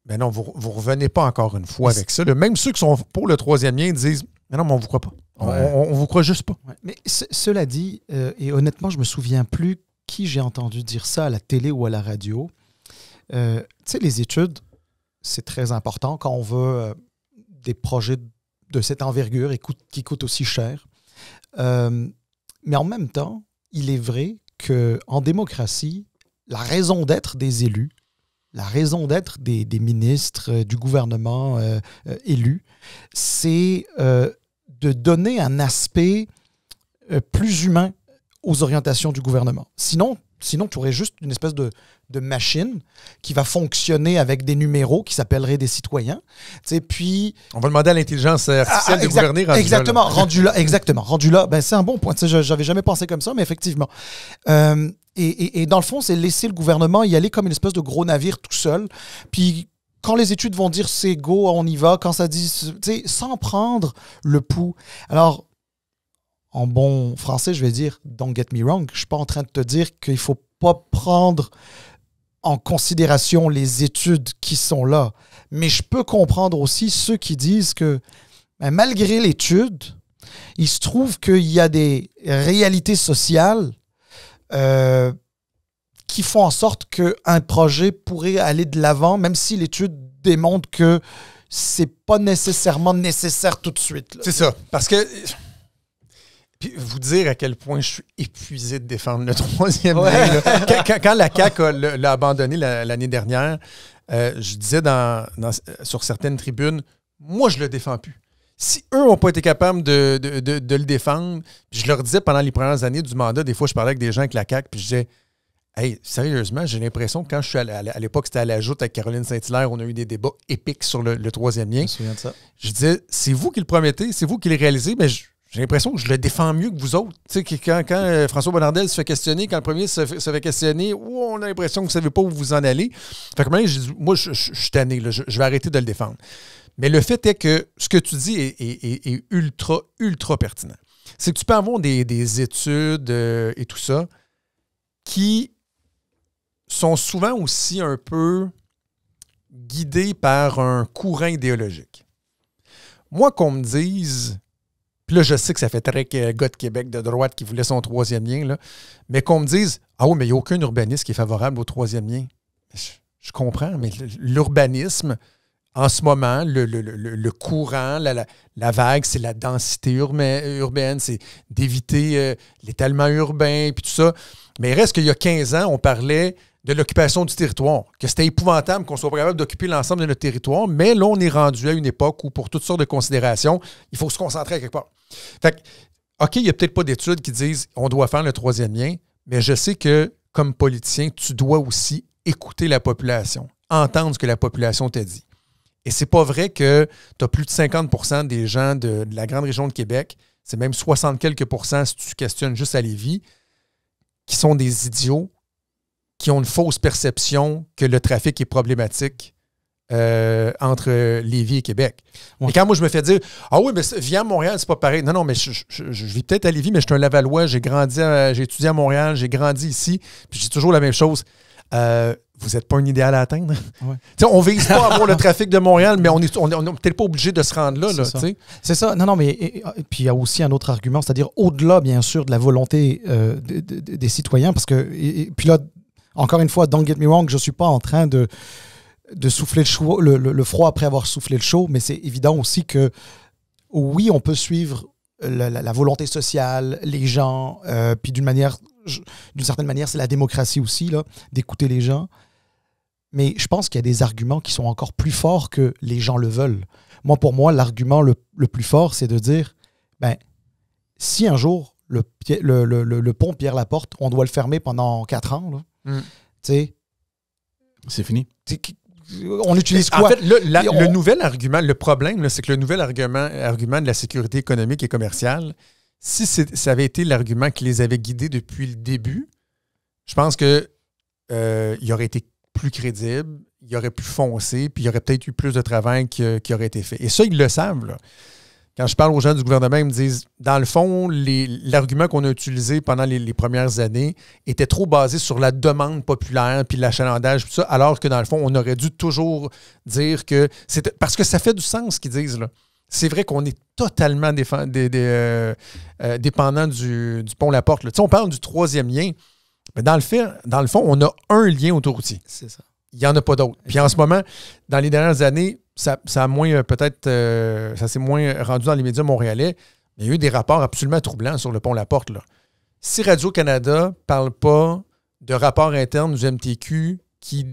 ben non, vous revenez pas encore une fois avec ça. Là, même ceux qui sont pour le troisième lien disent, Mais non, mais on vous croit pas. Ouais. On vous croit juste pas. Ouais. Mais cela dit, et honnêtement, je me souviens plus qui j'ai entendu dire ça à la télé ou à la radio. Tu sais, les études, c'est très important quand on veut des projets de cette envergure qui coûtent aussi cher. Mais en même temps, il est vrai qu'en démocratie, la raison d'être des élus, la raison d'être des ministres, du gouvernement élus, c'est de donner un aspect plus humain aux orientations du gouvernement. Sinon tu aurais juste une espèce de machine qui va fonctionner avec des numéros qui s'appelleraient des citoyens. Puis on va demander à l'intelligence artificielle de gouverner. Exactement. Rendu là, ben, c'est un bon point. J'avais jamais pensé comme ça, mais effectivement. Et dans le fond, c'est laisser le gouvernement y aller comme une espèce de gros navire tout seul. Puis quand les études vont dire c'est go, on y va, quand ça dit, sans prendre le pouls. Alors, en bon français, je vais dire don't get me wrong. Je suis pas en train de te dire qu'il faut pas prendre en considération les études qui sont là. Mais je peux comprendre aussi ceux qui disent que malgré l'étude, il se trouve qu'il y a des réalités sociales qui font en sorte qu'un projet pourrait aller de l'avant, même si l'étude démontre que c'est pas nécessairement nécessaire tout de suite. Là. C'est ça. Parce que... Puis vous dire à quel point je suis épuisé de défendre le troisième lien. Quand la CAQ l'a abandonné l'année dernière, je disais sur certaines tribunes, moi, je le défends plus. Si eux n'ont pas été capables de le défendre, puis je leur disais pendant les premières années du mandat, des fois, je parlais avec des gens avec la CAQ, puis je disais, hey, sérieusement, j'ai l'impression que quand je suis à l'époque, c'était à la Joute avec Caroline Saint-Hilaire, on a eu des débats épiques sur le troisième lien. Je me souviens de ça. Je disais, c'est vous qui le promettez, c'est vous qui le réalisez, mais j'ai l'impression que je le défends mieux que vous autres. Tu sais, quand François Bonnardel se fait questionner, quand le premier se fait questionner, on a l'impression que vous ne savez pas où vous en allez. Fait que moi, je suis tanné, là, je vais arrêter de le défendre. Mais le fait est que ce que tu dis est ultra, ultra pertinent. C'est que tu peux avoir des études et tout ça qui sont souvent aussi un peu guidées par un courant idéologique. Moi, qu'on me dise... Puis là, je sais que ça fait très gars de Québec de droite qui voulait son troisième lien, là, mais qu'on me dise « Ah oui, mais il n'y a aucun urbaniste qui est favorable au troisième lien. » Je comprends, mais l'urbanisme, en ce moment, le courant, la vague, c'est la densité urbaine, c'est d'éviter l'étalement urbain, puis tout ça. Mais il reste qu'il y a 15 ans, on parlait de l'occupation du territoire, que c'était épouvantable qu'on soit pas capable d'occuper l'ensemble de notre territoire, mais là, on est rendu à une époque où, pour toutes sortes de considérations, il faut se concentrer à quelque part. Fait que, OK, il n'y a peut-être pas d'études qui disent on doit faire le troisième lien, mais je sais que, comme politicien, tu dois aussi écouter la population, entendre ce que la population t'a dit. Et c'est pas vrai que tu as plus de 50% des gens de la grande région de Québec, c'est même 60 quelques % si tu questionnes juste à Lévis, qui sont des idiots, qui ont une fausse perception que le trafic est problématique entre Lévis et Québec. Ouais. Et quand moi, je me fais dire « Ah oui, mais viens à Montréal, c'est pas pareil. » Non, mais je vis peut-être à Lévis, mais je suis un Lavallois, j'ai étudié à Montréal, j'ai grandi ici, puis je dis toujours la même chose. Vous n'êtes pas un idéal à atteindre. Ouais. On ne vise pas à avoir le trafic de Montréal, mais on n'est peut-être pas obligé de se rendre là. C'est ça. Non, mais et puis il y a aussi un autre argument, c'est-à-dire au-delà, bien sûr, de la volonté des citoyens, parce que, puis là, encore une fois, don't get me wrong, je ne suis pas en train de souffler le froid après avoir soufflé le chaud, mais c'est évident aussi que, oui, on peut suivre la volonté sociale, les gens, puis d'une certaine manière, c'est la démocratie aussi, là, d'écouter les gens. Mais je pense qu'il y a des arguments qui sont encore plus forts que les gens le veulent. Pour moi, l'argument le plus fort, c'est de dire, si un jour, le pont Pierre-Laporte, on doit le fermer pendant 4 ans, là, c'est fini. On utilise quoi? En fait, le nouvel argument, le problème, là, c'est que le nouvel argument de la sécurité économique et commerciale, si ça avait été l'argument qui les avait guidés depuis le début, je pense qu'il aurait été plus crédible, il aurait pu foncer, puis il y aurait peut-être eu plus de travail qui aurait été fait. Et ça, ils le savent, là. Quand je parle aux gens du gouvernement, ils me disent, dans le fond, l'argument qu'on a utilisé pendant les premières années était trop basé sur la demande populaire puis l'achalandage, tout ça, alors que dans le fond, on aurait dû toujours dire que c'était... Parce que ça fait du sens ce qu'ils disent, là. c'est vrai qu'on est totalement dépendant du pont La Porte. On parle du troisième lien, mais dans le fond, on a un lien autoroutier. C'est ça. Il n'y en a pas d'autres. Puis en ce moment, dans les dernières années, ça a moins peut-être ça s'est moins rendu dans les médias montréalais. Mais il y a eu des rapports absolument troublants sur le pont La Porte. Là. Si Radio-Canada ne parle pas de rapport interne du MTQ qui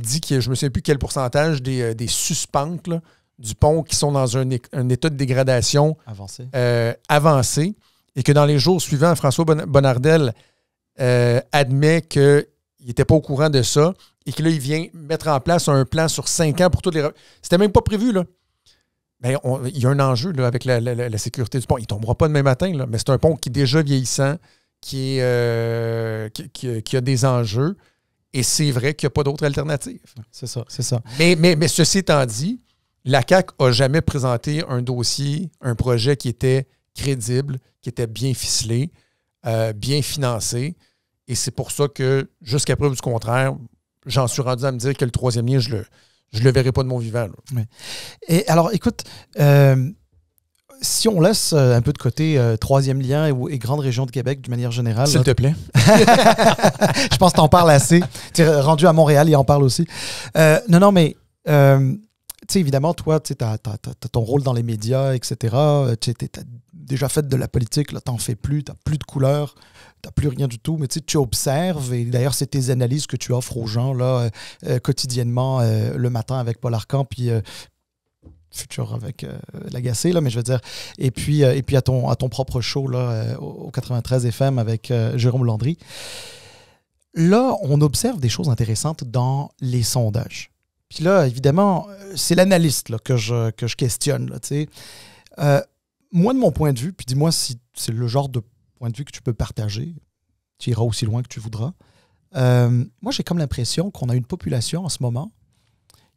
dit que je ne me souviens plus quel pourcentage des suspentes là, du pont qui sont dans un état de dégradation avancé, et que dans les jours suivants, François Bonnardel admet qu'il n'était pas au courant de ça et que là, il vient mettre en place un plan sur 5 ans pour toutes les... C'était même pas prévu, là. Ben, il y a un enjeu là, avec la sécurité du pont. Il ne tombera pas demain matin, là, mais c'est un pont qui est déjà vieillissant, qui a des enjeux, et c'est vrai qu'il n'y a pas d'autre alternative. C'est ça. Mais ceci étant dit, la CAQ n'a jamais présenté un dossier, un projet qui était crédible, qui était bien ficelé, bien financé, et c'est pour ça que, jusqu'à preuve du contraire, j'en suis rendu à me dire que le troisième lien, je le verrai pas de mon vivant. Oui. Et alors, écoute, si on laisse un peu de côté troisième lien et grande région de Québec d'une manière générale... S'il te plaît. Je pense que tu en parles assez. Tu es rendu à Montréal, il en parle aussi. Non, mais... tu sais, évidemment, toi, tu as ton rôle dans les médias, etc. Tu as déjà fait de la politique, là, tu n'en fais plus, tu n'as plus de couleur, tu n'as plus rien du tout, mais tu observes, et d'ailleurs, c'est tes analyses que tu offres aux gens là, quotidiennement, le matin avec Paul Arcand, puis futur avec Lagacé, là, mais je veux dire, et puis à ton propre show là, au 93 FM avec Jérôme Landry. Là, on observe des choses intéressantes dans les sondages. Puis là, évidemment, c'est l'analyste là, que je questionne. Là, moi, de mon point de vue, puis dis-moi si c'est le genre de point de vue que tu peux partager, tu iras aussi loin que tu voudras. Moi, j'ai comme l'impression qu'on a une population en ce moment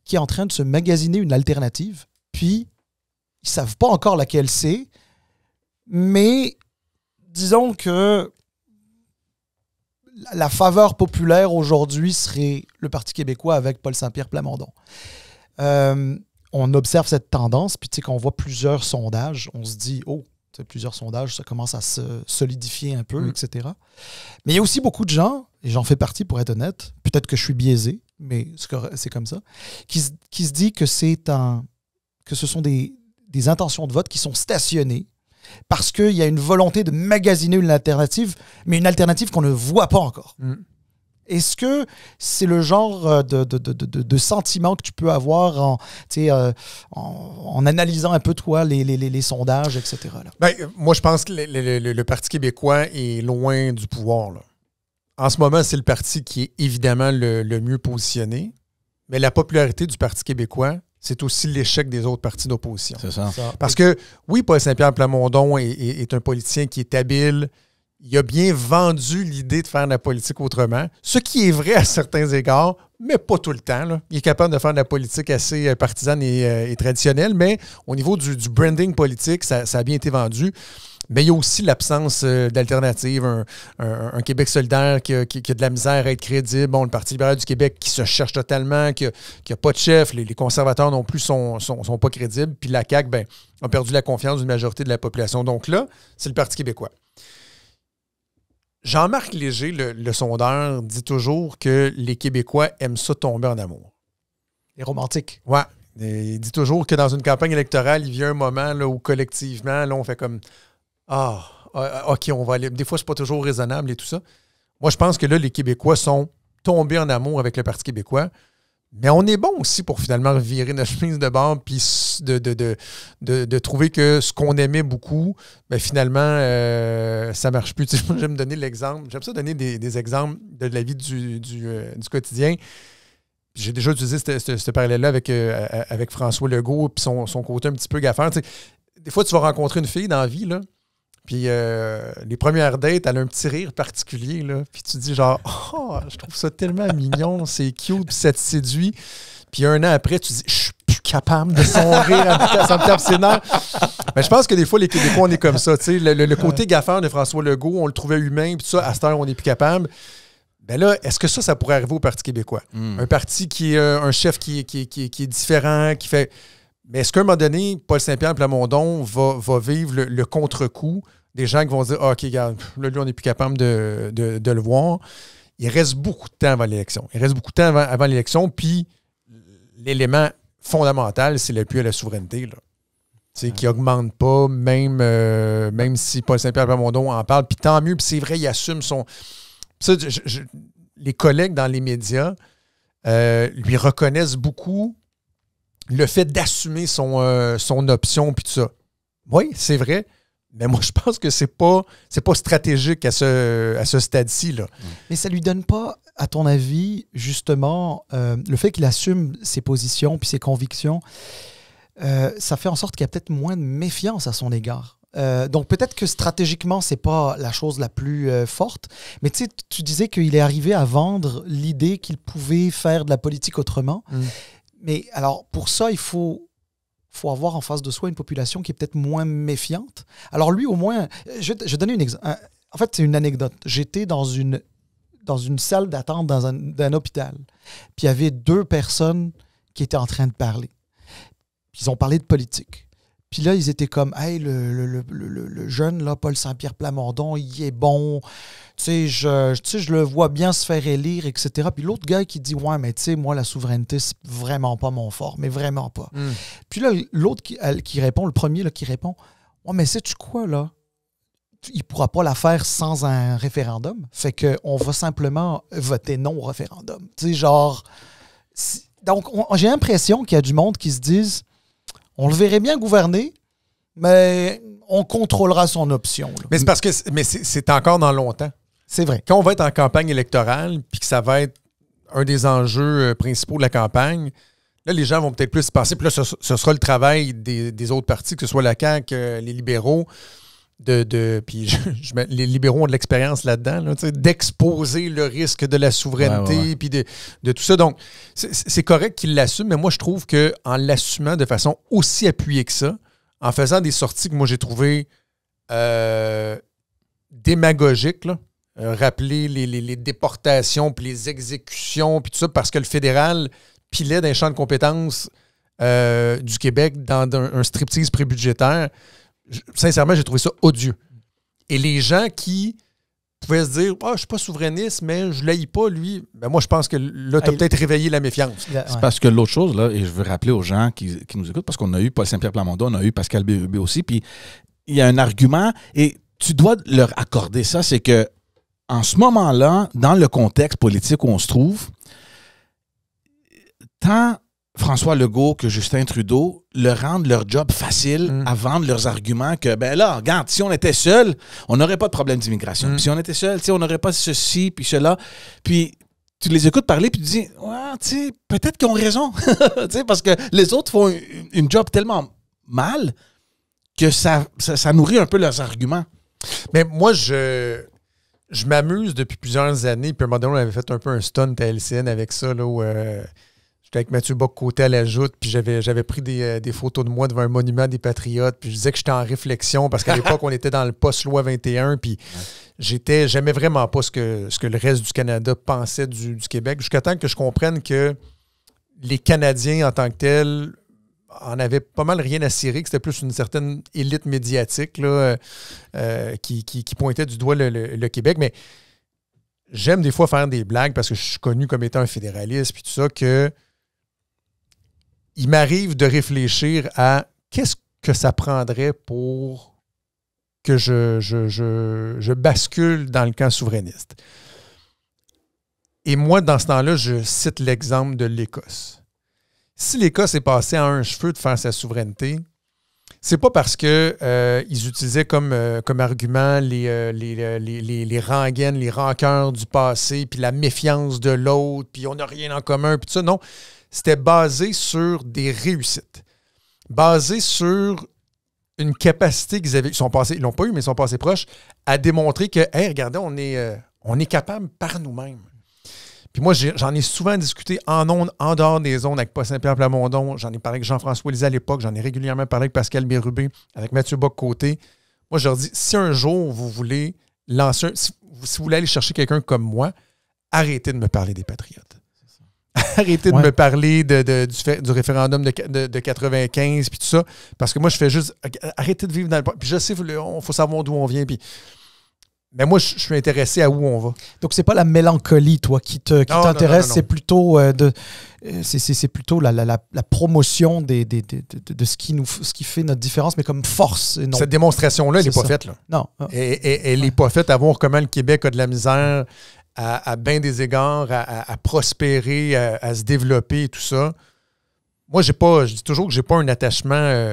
qui est en train de se magasiner une alternative, puis ils ne savent pas encore laquelle c'est, mais disons que la faveur populaire aujourd'hui serait le Parti québécois avec Paul Saint-Pierre Plamondon. On observe cette tendance, puis tu sais, quand on voit plusieurs sondages, on se dit, oh, plusieurs sondages, ça commence à se solidifier un peu, etc. Mais il y a aussi beaucoup de gens, et j'en fais partie pour être honnête, peut-être que je suis biaisé, mais c'est comme ça, qui se dit que ce sont des intentions de vote qui sont stationnées parce qu'il y a une volonté de magasiner une alternative, mais une alternative qu'on ne voit pas encore. Est-ce que c'est le genre de sentiment que tu peux avoir en analysant un peu, toi, les sondages, etc. Là? Ben, moi, je pense que le Parti québécois est loin du pouvoir. Là. En ce moment, c'est le parti qui est évidemment le mieux positionné, mais la popularité du Parti québécois, c'est aussi l'échec des autres partis d'opposition. C'est ça. Parce que, oui, Paul Saint-Pierre Plamondon est un politicien qui est habile. Il a bien vendu l'idée de faire de la politique autrement, ce qui est vrai à certains égards, mais pas tout le temps. Là. Il est capable de faire de la politique assez partisane et traditionnelle, mais au niveau du branding politique, ça a bien été vendu. Mais il y a aussi l'absence d'alternative, un Québec solidaire qui a de la misère à être crédible. Bon, le Parti libéral du Québec qui se cherche totalement, qui n'a pas de chef. Les conservateurs non plus sont pas crédibles. Puis la CAQ a perdu la confiance d'une majorité de la population. Donc là, c'est le Parti québécois. Jean-Marc Léger, le sondeur, dit toujours que les Québécois aiment ça tomber en amour. Les romantiques. Ouais. Il dit toujours que dans une campagne électorale, il vient un moment là, où collectivement, là, on fait comme OK, on va aller. Des fois, c'est pas toujours raisonnable et tout ça. Moi, je pense que là, les Québécois sont tombés en amour avec le Parti québécois. Mais on est bon aussi pour finalement virer notre chemise de bord puis de trouver que ce qu'on aimait beaucoup, ben finalement, ça ne marche plus. Tu sais, moi, j'aime donner l'exemple. J'aime ça donner des exemples de la vie du quotidien. J'ai déjà utilisé ce parallèle-là avec François Legault et son côté un petit peu gaffeur. Tu sais, des fois, tu vas rencontrer une fille dans la vie, là, puis les premières dates, elle a un petit rire particulier, là, puis tu dis genre « Oh, je trouve ça tellement mignon, c'est cute, puis ça te séduit. » Puis un an après, tu dis « Je suis plus capable de son rire, ça me tape ses nerfs. » Mais je pense que des fois, les Québécois, on est comme ça. Tu sais, le côté gaffeur de François Legault, on le trouvait humain, puis tout ça, à cette heure, on n'est plus capable. Ben là, est-ce que ça pourrait arriver au Parti québécois? Un parti qui est un chef qui est différent, qui fait... Mais est-ce qu'à un moment donné, Paul Saint-Pierre Plamondon va vivre le contre-coup des gens qui vont dire « Ah, OK, regarde, là, lui, on n'est plus capable de le voir. » Il reste beaucoup de temps avant l'élection. Avant l'élection, puis l'élément fondamental, c'est l'appui à la souveraineté, là. Qui n'augmente pas, même si Paul Saint-Pierre Plamondon en parle. Puis tant mieux, puis c'est vrai, il assume son... Ça, les collègues dans les médias lui reconnaissent beaucoup le fait d'assumer son option, puis tout ça. Oui, c'est vrai, mais moi, je pense que c'est pas stratégique à ce stade-ci, là. Mais ça lui donne pas, à ton avis, justement, le fait qu'il assume ses positions puis ses convictions, ça fait en sorte qu'il y a peut-être moins de méfiance à son égard. Donc peut-être que stratégiquement, c'est pas la chose la plus forte, mais tu sais, tu disais qu'il est arrivé à vendre l'idée qu'il pouvait faire de la politique autrement. Mais alors, pour ça, il faut avoir en face de soi une population qui est peut-être moins méfiante. Alors lui, au moins, je vais donner en fait, c'est une anecdote. J'étais dans une salle d'attente d'un hôpital, puis il y avait 2 personnes qui étaient en train de parler. Ils ont parlé de politique. Puis là, ils étaient comme, hey, le jeune, là, Paul Saint-Pierre Plamondon, il est bon. Tu sais, je le vois bien se faire élire, etc. Puis l'autre gars qui dit, ouais, mais tu sais, moi, la souveraineté, c'est vraiment pas mon fort, mais vraiment pas. Puis là, l'autre qui répond, le premier là, qui répond, ouais, mais sais-tu quoi, là? Il pourra pas la faire sans un référendum. Fait qu'on va simplement voter non au référendum. Tu sais, genre... Donc, j'ai l'impression qu'il y a du monde qui se disent, on le verrait bien gouverner, mais on contrôlera son option. Là. Mais c'est parce que c'est encore dans longtemps. C'est vrai. Quand on va être en campagne électorale, puis que ça va être un des enjeux principaux de la campagne, là, les gens vont peut-être plus se passer. Puis là, ce sera le travail des autres partis, que ce soit la CAQ, les libéraux, puis les libéraux ont de l'expérience là-dedans, là, d'exposer le risque de la souveraineté, puis de tout ça. Donc, c'est correct qu'ils l'assument, mais moi, je trouve qu'en l'assumant de façon aussi appuyée que ça, en faisant des sorties que moi, j'ai trouvées démagogiques, là, rappeler les déportations, puis les exécutions, puis tout ça, parce que le fédéral pilait dans les champs de compétences du Québec dans un striptease prébudgétaire. Sincèrement, j'ai trouvé ça odieux. Et les gens qui pouvaient se dire « Ah, je suis pas souverainiste, mais je l'haïs pas, lui. » Ben moi, je pense que là, tu as peut-être réveillé la méfiance. C'est parce que l'autre chose, là, et je veux rappeler aux gens qui nous écoutent, parce qu'on a eu Paul Saint-Pierre Plamondon, on a eu Pascal Bérubé aussi, puis il y a un argument, et tu dois leur accorder ça, c'est que en ce moment-là, dans le contexte politique où on se trouve, tant François Legault que Justin Trudeau leur rendent leur job facile à vendre leurs arguments que, ben là, regarde, si on était seul, on n'aurait pas de problème d'immigration. Puis si on était seul, on n'aurait pas ceci, puis cela. Puis tu les écoutes parler, puis tu dis, ouais, tu sais, peut-être qu'ils ont raison. Parce que les autres font une job tellement mal que ça nourrit un peu leurs arguments. Mais moi, je m'amuse depuis plusieurs années. Puis à un moment donné, on avait fait un peu un stunt à LCN avec ça, là, où j'étais avec Mathieu Bock-Côté à la joute, puis j'avais pris des photos de moi devant un monument des Patriotes, puis je disais que j'étais en réflexion, parce qu'à l'époque, on était dans le post-loi 21, puis j'aimais vraiment pas ce que le reste du Canada pensait du Québec, jusqu'à temps que je comprenne que les Canadiens, en tant que tels, en avaient pas mal rien à cirer, que c'était plus une certaine élite médiatique là, qui pointait du doigt le Québec. Mais j'aime des fois faire des blagues parce que je suis connu comme étant un fédéraliste puis tout ça, que il m'arrive de réfléchir à qu'est-ce que ça prendrait pour que je bascule dans le camp souverainiste. Et moi, dans ce temps-là, je cite l'exemple de l'Écosse. Si l'Écosse est passée à un cheveu de faire sa souveraineté, c'est pas parce que ils utilisaient comme argument les rengaines, les rancœurs du passé, puis la méfiance de l'autre, puis on n'a rien en commun, puis tout ça. Non, c'était basé sur des réussites, basé sur une capacité qu'ils avaient. Ils l'ont pas eu, mais ils sont passés proches, à démontrer que, hey, regardez, on est capable par nous-mêmes. Puis moi, j'en ai souvent discuté en dehors des ondes avec Paul Saint-Pierre Plamondon. J'en ai parlé avec Jean-François Lisée à l'époque. J'en ai régulièrement parlé avec Pascal Bérubé, avec Mathieu Bock-Côté. Moi, je leur dis, si un jour vous voulez lancer si vous voulez aller chercher quelqu'un comme moi, arrêtez de me parler des Patriotes. Arrêtez de me parler du référendum de 95 puis tout ça. Parce que moi, je fais juste... Arrêtez de vivre dans le... Puis je sais, il faut savoir d'où on vient. Puis... Mais moi, je suis intéressé à où on va. Donc, c'est pas la mélancolie, toi, qui t'intéresse, non. C'est plutôt, c'est plutôt la promotion de ce qui fait notre différence, mais comme force. Et non. Cette démonstration-là, elle n'est pas faite. Là. Non. Elle n'est pas faite à voir comment le Québec a de la misère à bien des égards, à prospérer, à se développer et tout ça. Moi, je dis toujours que j'ai pas un attachement...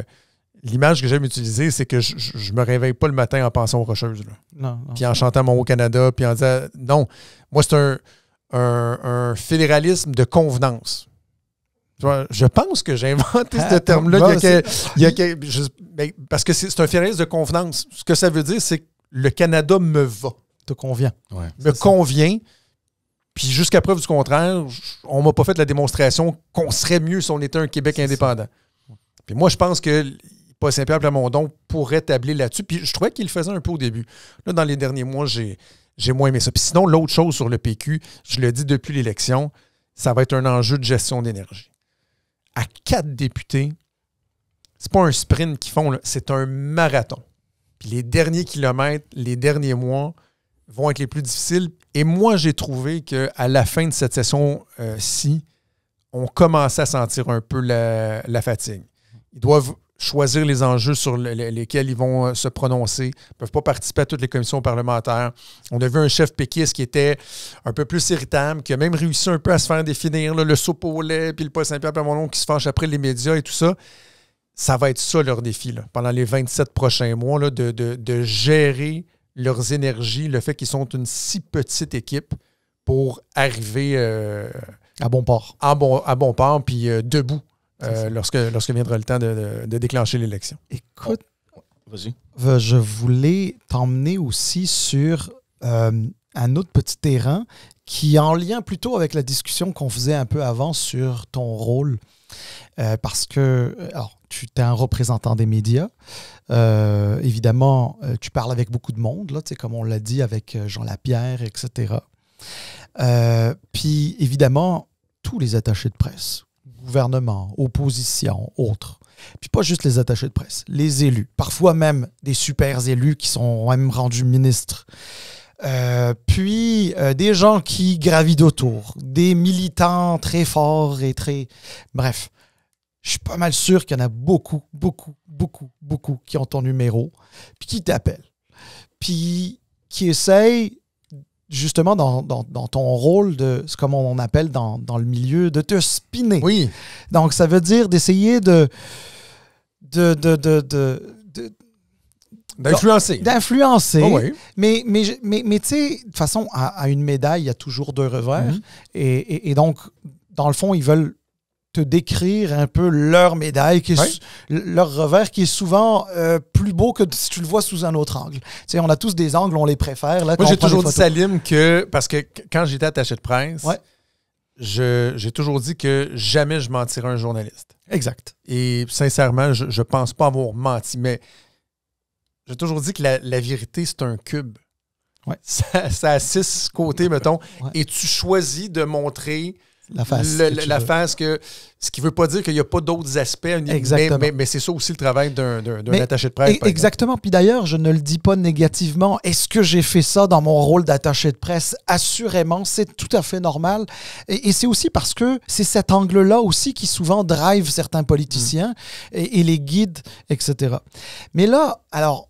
L'image que j'aime utiliser, c'est que je me réveille pas le matin en pensant aux Rocheuses. Là. Non, puis en chantant mon Haut-Canada, puis en disant... Non, moi, c'est un fédéralisme de convenance. Tu vois, je pense que j'ai inventé ce terme-là. Parce que c'est un fédéralisme de convenance. Ce que ça veut dire, c'est que le Canada me va. Te convient. Ouais, me convient. Puis jusqu'à preuve du contraire, on m'a pas fait la démonstration qu'on serait mieux si on était un Québec indépendant. Puis moi, je pense que Paul Saint-Pierre Plamondon pourrait tabler là-dessus. Puis je trouvais qu'il le faisait un peu au début. Là, dans les derniers mois, j'ai moins aimé ça. Puis sinon, l'autre chose sur le PQ, je le dis depuis l'élection, ça va être un enjeu de gestion d'énergie. À 4 députés, c'est pas un sprint qu'ils font, là, c'est un marathon. Puis les derniers kilomètres, les derniers mois vont être les plus difficiles. Et moi, j'ai trouvé qu'à la fin de cette session-ci, on commençait à sentir un peu la fatigue. Ils doivent choisir les enjeux sur lesquels ils vont se prononcer. Ils ne peuvent pas participer à toutes les commissions parlementaires. On a vu un chef péquiste qui était un peu plus irritable, qui a même réussi un peu à se faire définir, là, le soupe au lait, puis le Paul Saint-Pierre Plamondon qui se fâche après les médias et tout ça. Ça va être ça leur défi, là, pendant les 27 prochains mois, là, de gérer leurs énergies, le fait qu'ils sont une si petite équipe pour arriver à bon port. À bon port, puis debout. Lorsque viendra le temps de déclencher l'élection. Écoute, vas-y. Je voulais t'emmener aussi sur un autre petit terrain qui est en lien plutôt avec la discussion qu'on faisait un peu avant sur ton rôle. Parce que tu es un représentant des médias. Évidemment, tu parles avec beaucoup de monde, là, comme on l'a dit avec Jean Lapierre, etc. Puis, évidemment, tous les attachés de presse, gouvernement, opposition, autres. Puis pas juste les attachés de presse, les élus. Parfois même des super élus qui sont même rendus ministres. Puis des gens qui gravitent autour. Des militants très forts et très... Bref, je suis pas mal sûr qu'il y en a beaucoup qui ont ton numéro, puis qui t'appellent. Puis qui essayent justement dans ton rôle de, c'est comme on appelle dans le milieu, de te spinner. Oui. Donc, ça veut dire d'essayer d'influencer. D'influencer. Oh oui. Mais tu sais, de toute façon, à une médaille, il y a toujours 2 revers. Mm-hmm. Et donc, dans le fond, ils veulent te décrire un peu leur médaille, leur revers, qui est souvent plus beau que si tu le vois sous un autre angle. Tu sais, on a tous des angles, on les préfère. Là, moi, j'ai toujours dit, Salim, parce que quand j'étais attaché de presse, j'ai toujours dit que jamais je mentirais à un journaliste. Exact. Et sincèrement, je ne pense pas avoir menti, mais j'ai toujours dit que la vérité, c'est un cube. Ouais. Ça a 6 côtés, mettons, et tu choisis de montrer... La face. Ce qui ne veut pas dire qu'il n'y a pas d'autres aspects, mais c'est ça aussi le travail d'un attaché de presse. Exactement. Puis d'ailleurs, je ne le dis pas négativement. Est-ce que j'ai fait ça dans mon rôle d'attaché de presse? Assurément, c'est tout à fait normal. Et c'est aussi parce que c'est cet angle-là aussi qui souvent drive certains politiciens et les guide, etc. Mais là, alors,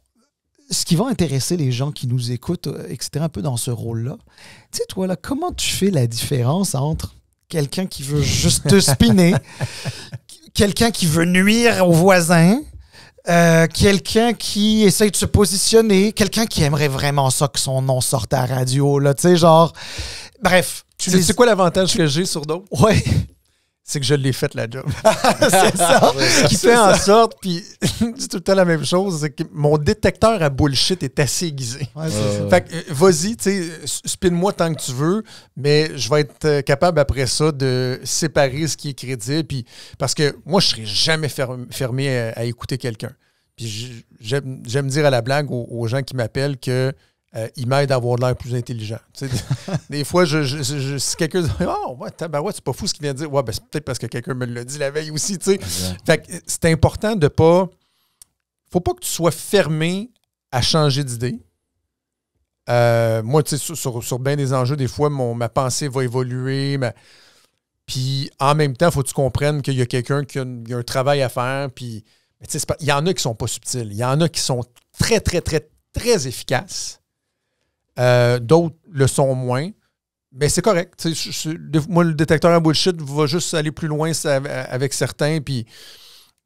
ce qui va intéresser les gens qui nous écoutent, etc., un peu dans ce rôle-là, tu sais, toi, là, comment tu fais la différence entre quelqu'un qui veut juste te spinner, quelqu'un qui veut nuire aux voisins, quelqu'un qui essaie de se positionner, quelqu'un qui aimerait vraiment ça que son nom sorte à la radio, là, tu sais, genre... Bref. C'est quoi l'avantage que j'ai sur d'autres? Ouais. C'est que je l'ai fait, la job. C'est ça. Qui fait en sorte, puis c'est tout le temps la même chose, c'est que mon détecteur à bullshit est assez aiguisé. Ouais, c'est ça. Fait que vas-y, tu sais, spin-moi tant que tu veux, mais je vais être capable après ça de séparer ce qui est crédible. Puis, parce que moi, je ne serai jamais fermé à écouter quelqu'un. Puis j'aime dire à la blague aux gens qui m'appellent que il m'aide à avoir l'air plus intelligent. Des fois, si quelqu'un dit « Oh, ouais, tabarouette, c'est pas fou ce qu'il vient de dire. » Ouais, ben, c'est peut-être parce que quelqu'un me l'a dit la veille aussi. Fait que c'est important de pas... Faut pas que tu sois fermé à changer d'idée. Moi, tu sais, sur bien des enjeux, des fois, ma pensée va évoluer. Puis, en même temps, il faut que tu comprennes qu'il y a quelqu'un qui a un travail à faire. Puis, il y en a qui sont pas subtils. Il y en a qui sont très, très, très, très efficaces. D'autres le sont moins. Mais c'est correct. Moi, le détecteur à bullshit va juste aller plus loin avec certains. Puis,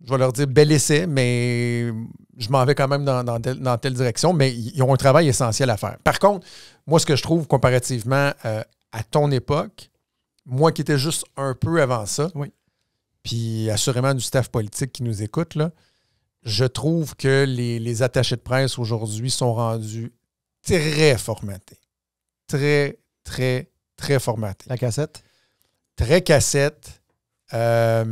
je vais leur dire bel essai, mais je m'en vais quand même dans telle direction. Mais ils ont un travail essentiel à faire. Par contre, moi, ce que je trouve comparativement à ton époque, moi qui étais juste un peu avant ça, oui. Puis assurément du staff politique qui nous écoute, là, je trouve que les attachés de presse aujourd'hui sont rendus très formatés. Très, très, très formatés. La cassette? Très cassette. Très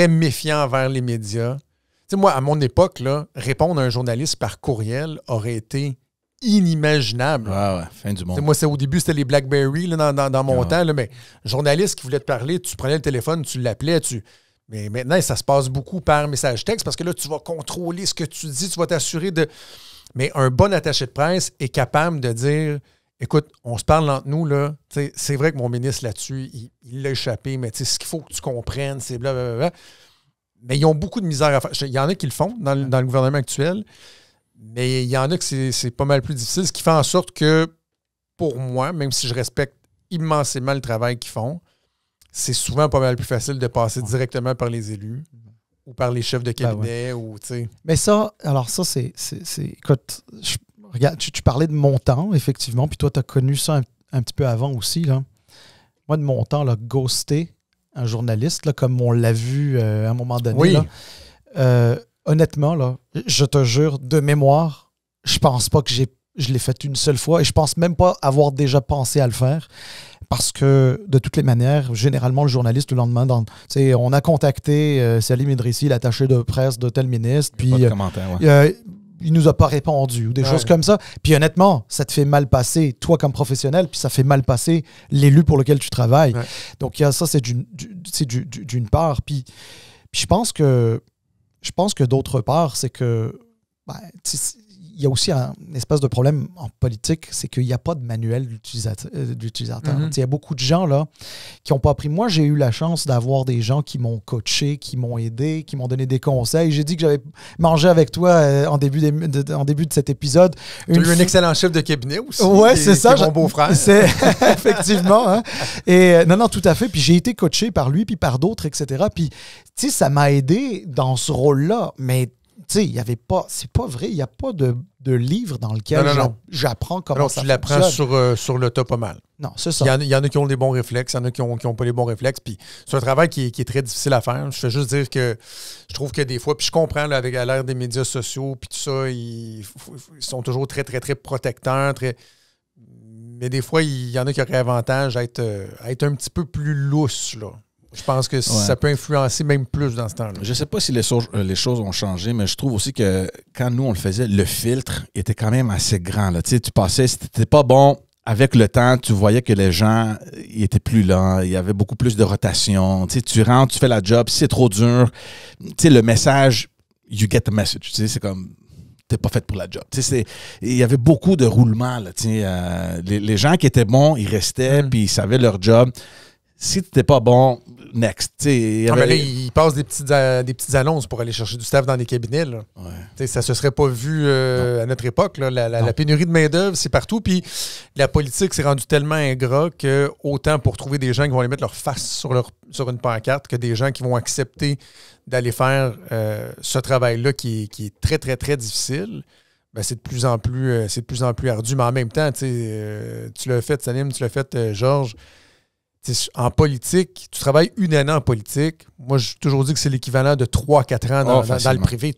méfiant envers les médias. Tu sais, moi, à mon époque, là, répondre à un journaliste par courriel aurait été inimaginable. Ouais, fin du monde. T'sais, moi, au début, c'était les BlackBerry là, dans mon temps, là, mais journaliste qui voulait te parler, tu prenais le téléphone, tu l'appelais, Mais maintenant, ça se passe beaucoup par message texte parce que là, tu vas contrôler ce que tu dis, tu vas t'assurer de... Mais un bon attaché de presse est capable de dire « Écoute, on se parle entre nous, là. C'est vrai que mon ministre là-dessus, il l'a échappé, mais ce qu'il faut que tu comprennes, c'est blablabla. » Mais ils ont beaucoup de misère à faire. Il y en a qui le font dans le gouvernement actuel, mais il y en a que c'est pas mal plus difficile, ce qui fait en sorte que, pour moi, même si je respecte immensément le travail qu'ils font, c'est souvent pas mal plus facile de passer directement par les élus ou par les chefs de cabinet. Mais ça, alors ça, c'est écoute, regarde, tu parlais de mon temps, effectivement, puis toi, tu as connu ça un petit peu avant aussi. Là. Moi, de mon temps, là, ghoster un journaliste, là, comme on l'a vu à un moment donné, oui. Là, honnêtement, là, je te jure, de mémoire, je pense pas que je l'ai fait une seule fois et je pense même pas avoir déjà pensé à le faire. Parce que, de toutes les manières, généralement, le journaliste, le lendemain, on a contacté Salim Idrissi, l'attaché de presse de tel ministre, puis il nous a pas répondu, ou des choses comme ça. Puis honnêtement, ça te fait mal passer, toi comme professionnel, puis ça fait mal passer l'élu pour lequel tu travailles. Ouais. Donc, ça, c'est d'une part. Puis je pense que d'autre part, c'est que... il y a aussi un espèce de problème en politique, c'est qu'il n'y a pas de manuel d'utilisateur. Mm-hmm. Il y a beaucoup de gens là qui n'ont pas appris. Moi, j'ai eu la chance d'avoir des gens qui m'ont coaché, qui m'ont aidé, qui m'ont donné des conseils. J'ai dit que j'avais mangé avec toi en début de cet épisode. Tu as eu un excellent chef de cabinet aussi. Oui, c'est ça. Mon beau-frère. C'est effectivement. Hein? Et non, tout à fait. Puis j'ai été coaché par lui, puis par d'autres, etc. Puis, tu sais, ça m'a aidé dans ce rôle-là. Mais tu sais, il n'y avait pas... C'est pas vrai, il n'y a pas de livre dans lequel j'apprends comment ça fonctionne. Tu l'apprends sur le tas pas mal. Non, c'est ça. Il y en a qui ont des bons réflexes, il y en a qui n'ont pas les bons réflexes. Puis c'est un travail qui est très difficile à faire. Je fais juste dire que je trouve que des fois, puis je comprends là, avec l'ère des médias sociaux, puis tout ça, ils sont toujours très, très, très protecteurs. Mais des fois, il y en a qui auraient avantage à être un petit peu plus lousse, là. Je pense que ça peut influencer même plus dans ce temps-là. Je ne sais pas si les choses ont changé, mais je trouve aussi que quand nous, on le faisait, le filtre était quand même assez grand. Là. Tu sais, tu passais, si tu n'étais pas bon, avec le temps, tu voyais que les gens ils étaient plus là. Il y avait beaucoup plus de rotation. Tu sais, tu rentres, tu fais la job. Si c'est trop dur, tu sais, le message, you get the message. Tu sais, c'est comme... t'es pas fait pour la job. Il y avait beaucoup de roulements. Là, les gens qui étaient bons, ils restaient, puis ils savaient leur job. Si tu n'étais pas bon, next. Mais là, ils passent des petites annonces pour aller chercher du staff dans les cabinets. Là. Ouais. Ça ne se serait pas vu à notre époque. Là. La pénurie de main-d'œuvre, c'est partout. Puis la politique s'est rendue tellement ingrat que autant pour trouver des gens qui vont aller mettre leur face sur une pancarte que des gens qui vont accepter d'aller faire ce travail-là qui est très, très, très difficile. Ben, c'est de plus en plus ardu. Mais en même temps, tu l'as fait, Salim, tu l'as fait, Georges. En politique, tu travailles une année en politique. Moi, j'ai toujours dit que c'est l'équivalent de 3-4 ans dans le privé.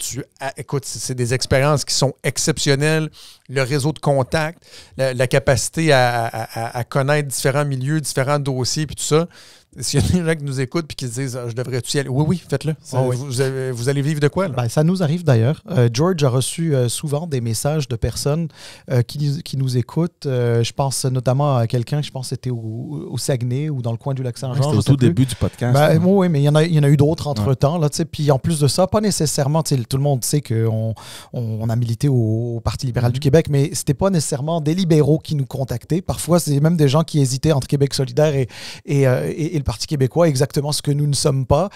Écoute, c'est des expériences qui sont exceptionnelles. Le réseau de contacts, la capacité à connaître différents milieux, différents dossiers, puis tout ça. S'il y a des gens qui nous écoutent et qui se disent « Je devrais-tu y aller? » Oui, faites-le. Oui. Vous allez vivre de quoi, là? Ben, ça nous arrive d'ailleurs. George a reçu souvent des messages de personnes qui nous écoutent. Je pense notamment à quelqu'un, je pense que c'était au Saguenay ou dans le coin du Lac-Saint-Jean. C'était au tout début du podcast. Ben, oui, mais il y en a eu d'autres entre-temps. Là, puis en plus de ça, pas nécessairement, tout le monde sait qu'on a milité au Parti libéral du Québec, mais c'était pas nécessairement des libéraux qui nous contactaient. Parfois, c'est même des gens qui hésitaient entre Québec solidaire et le Parti québécois, exactement ce que nous ne sommes pas.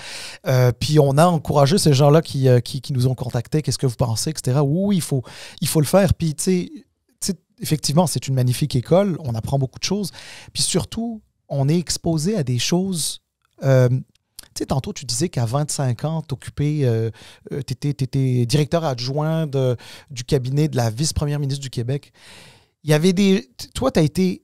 Puis on a encouragé ces gens-là qui nous ont contactés. Qu'est-ce que vous pensez, etc. Oui, il faut le faire. Puis, effectivement, c'est une magnifique école. On apprend beaucoup de choses. Puis surtout, on est exposé à des choses... tantôt, tu disais qu'à 25 ans, tu étais directeur adjoint du cabinet de la vice-première ministre du Québec. Il y avait toi, tu as été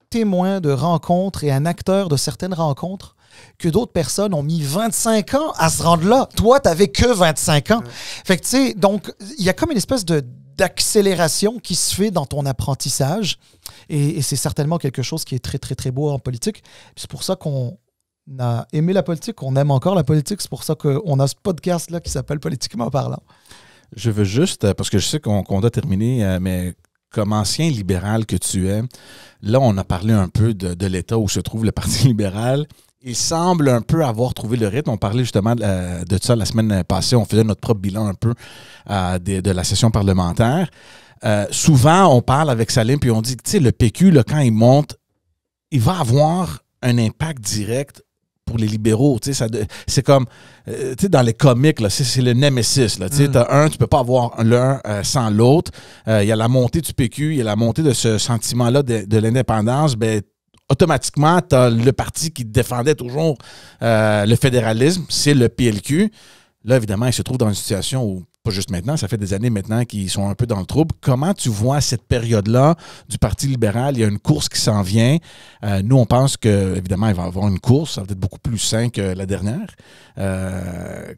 témoin de rencontres et un acteur de certaines rencontres que d'autres personnes ont mis 25 ans à se rendre là. Toi, tu n'avais que 25 ans. Fait que, donc, il y a comme une espèce d'accélération qui se fait dans ton apprentissage. Et c'est certainement quelque chose qui est très, très, très beau en politique. Puis c'est pour ça qu'on a aimé la politique, qu'on aime encore la politique. C'est pour ça qu'on a ce podcast-là qui s'appelle Politiquement parlant. Je veux juste, parce que je sais qu'on doit terminer, mais comme ancien libéral que tu es, là, on a parlé un peu de l'état où se trouve le Parti libéral. Il semble un peu avoir trouvé le rythme. On parlait justement de ça la semaine passée. On faisait notre propre bilan un peu de la session parlementaire. Souvent, on parle avec Salim puis on dit, tu sais, le PQ, là, quand il monte, il va avoir un impact direct pour les libéraux. C'est comme, dans les comics, là, c'est le nemesis. T'as tu peux pas avoir l'un sans l'autre. Il y a la montée du PQ, il y a la montée de ce sentiment-là de l'indépendance. Ben, automatiquement, tu as le parti qui défendait toujours le fédéralisme, c'est le PLQ. Là, évidemment, il se trouve dans une situation où, pas juste maintenant, ça fait des années maintenant qu'ils sont un peu dans le trouble. Comment tu vois cette période-là du Parti libéral? Il y a une course qui s'en vient. Nous, on pense qu'évidemment, il va y avoir une course. Ça va être beaucoup plus sain que la dernière.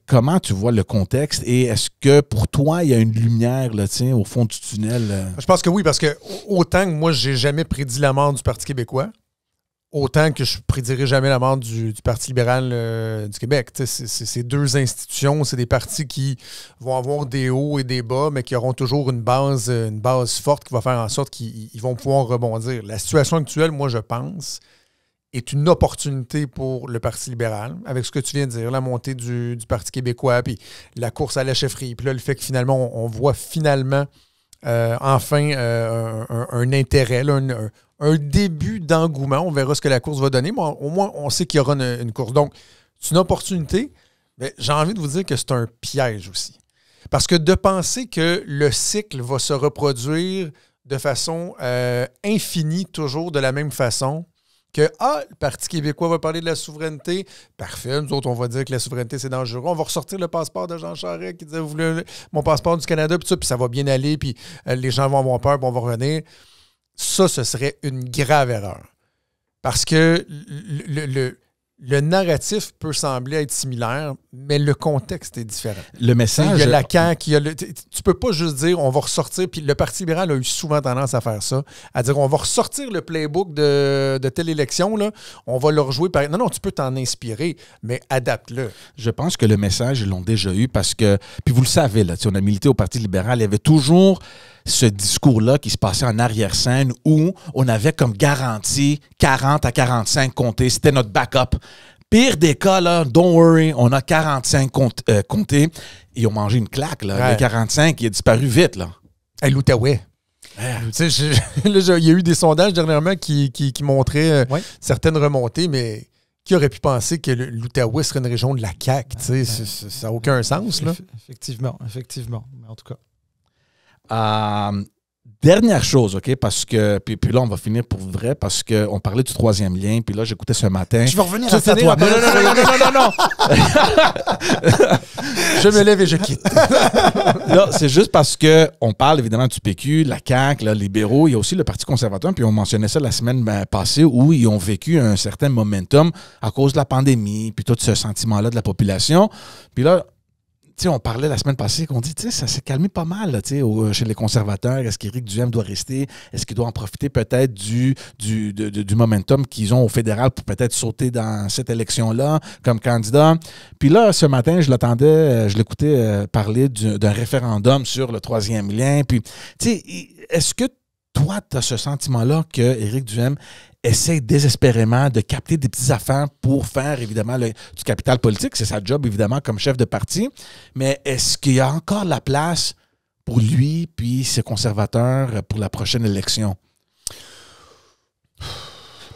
Comment tu vois le contexte? Et est-ce que pour toi, il y a une lumière là, au fond du tunnel? Je pense que oui, parce que autant que moi, j'ai jamais prédit la mort du Parti québécois, autant que je ne prédirai jamais la mort du Parti libéral du Québec. C'est deux institutions, c'est des partis qui vont avoir des hauts et des bas, mais qui auront toujours une base forte qui va faire en sorte qu'ils vont pouvoir rebondir. La situation actuelle, moi, je pense, est une opportunité pour le Parti libéral, avec ce que tu viens de dire, la montée du Parti québécois, puis la course à la chefferie, puis là, le fait que finalement, on voit finalement enfin un intérêt, là, un début d'engouement. On verra ce que la course va donner, mais au moins, on sait qu'il y aura une course. Donc, c'est une opportunité, mais j'ai envie de vous dire que c'est un piège aussi. Parce que de penser que le cycle va se reproduire de façon infinie, toujours de la même façon, que le Parti québécois va parler de la souveraineté, parfait, nous autres, on va dire que la souveraineté, c'est dangereux. On va ressortir le passeport de Jean Charest qui disait « Vous voulez mon passeport du Canada », puis ça va bien aller, puis les gens vont avoir peur, puis on va revenir. Ça, ce serait une grave erreur. Parce que le narratif peut sembler être similaire, mais le contexte est différent. Le message... Il y a la CAQ, tu peux pas juste dire on va ressortir, puis le Parti libéral a eu souvent tendance à faire ça, à dire on va ressortir le playbook de telle élection, là, on va le rejouer par... Non, tu peux t'en inspirer, mais adapte-le. Je pense que le message, ils l'ont déjà eu parce que... Puis vous le savez, là, on a milité au Parti libéral, il y avait toujours ce discours-là qui se passait en arrière-scène où on avait comme garantie 40 à 45 comtés. C'était notre backup. Pire des cas, là, don't worry, on a 45 comtés. Ils ont mangé une claque, là. Ouais. Le 45, il a disparu vite, là. L'Outaouais. Tu sais, il y a eu des sondages dernièrement qui montraient certaines remontées, mais qui aurait pu penser que l'Outaouais serait une région de la CAQ? Tu sais, ça n'a aucun sens, là. Effectivement. Mais en tout cas. Dernière chose, OK, parce que... Puis là, on va finir pour vrai, parce qu'on parlait du troisième lien, puis là, j'écoutais ce matin... Je vais revenir à ça, toi. Non. Je me lève et je quitte. Là, c'est juste parce qu'on parle évidemment du PQ, la CAQ, les libéraux, il y a aussi le Parti conservateur, puis on mentionnait ça la semaine passée, où ils ont vécu un certain momentum à cause de la pandémie, puis tout ce sentiment-là de la population. Puis là, sais, on parlait la semaine passée qu'on dit, tu sais, ça s'est calmé pas mal, là, tu sais, chez les conservateurs. Est-ce qu'Éric Duhem doit rester? Est-ce qu'il doit en profiter peut-être du momentum qu'ils ont au fédéral pour peut-être sauter dans cette élection-là comme candidat? Puis là, ce matin, je l'écoutais parler d'un référendum sur le 3e lien. Puis, tu sais, est-ce que toi, tu as ce sentiment-là qu'Éric Duhem essaie désespérément de capter des petites affaires pour faire, évidemment, du capital politique? C'est sa job, évidemment, comme chef de parti. Mais est-ce qu'il y a encore la place pour lui puis ses conservateurs pour la prochaine élection?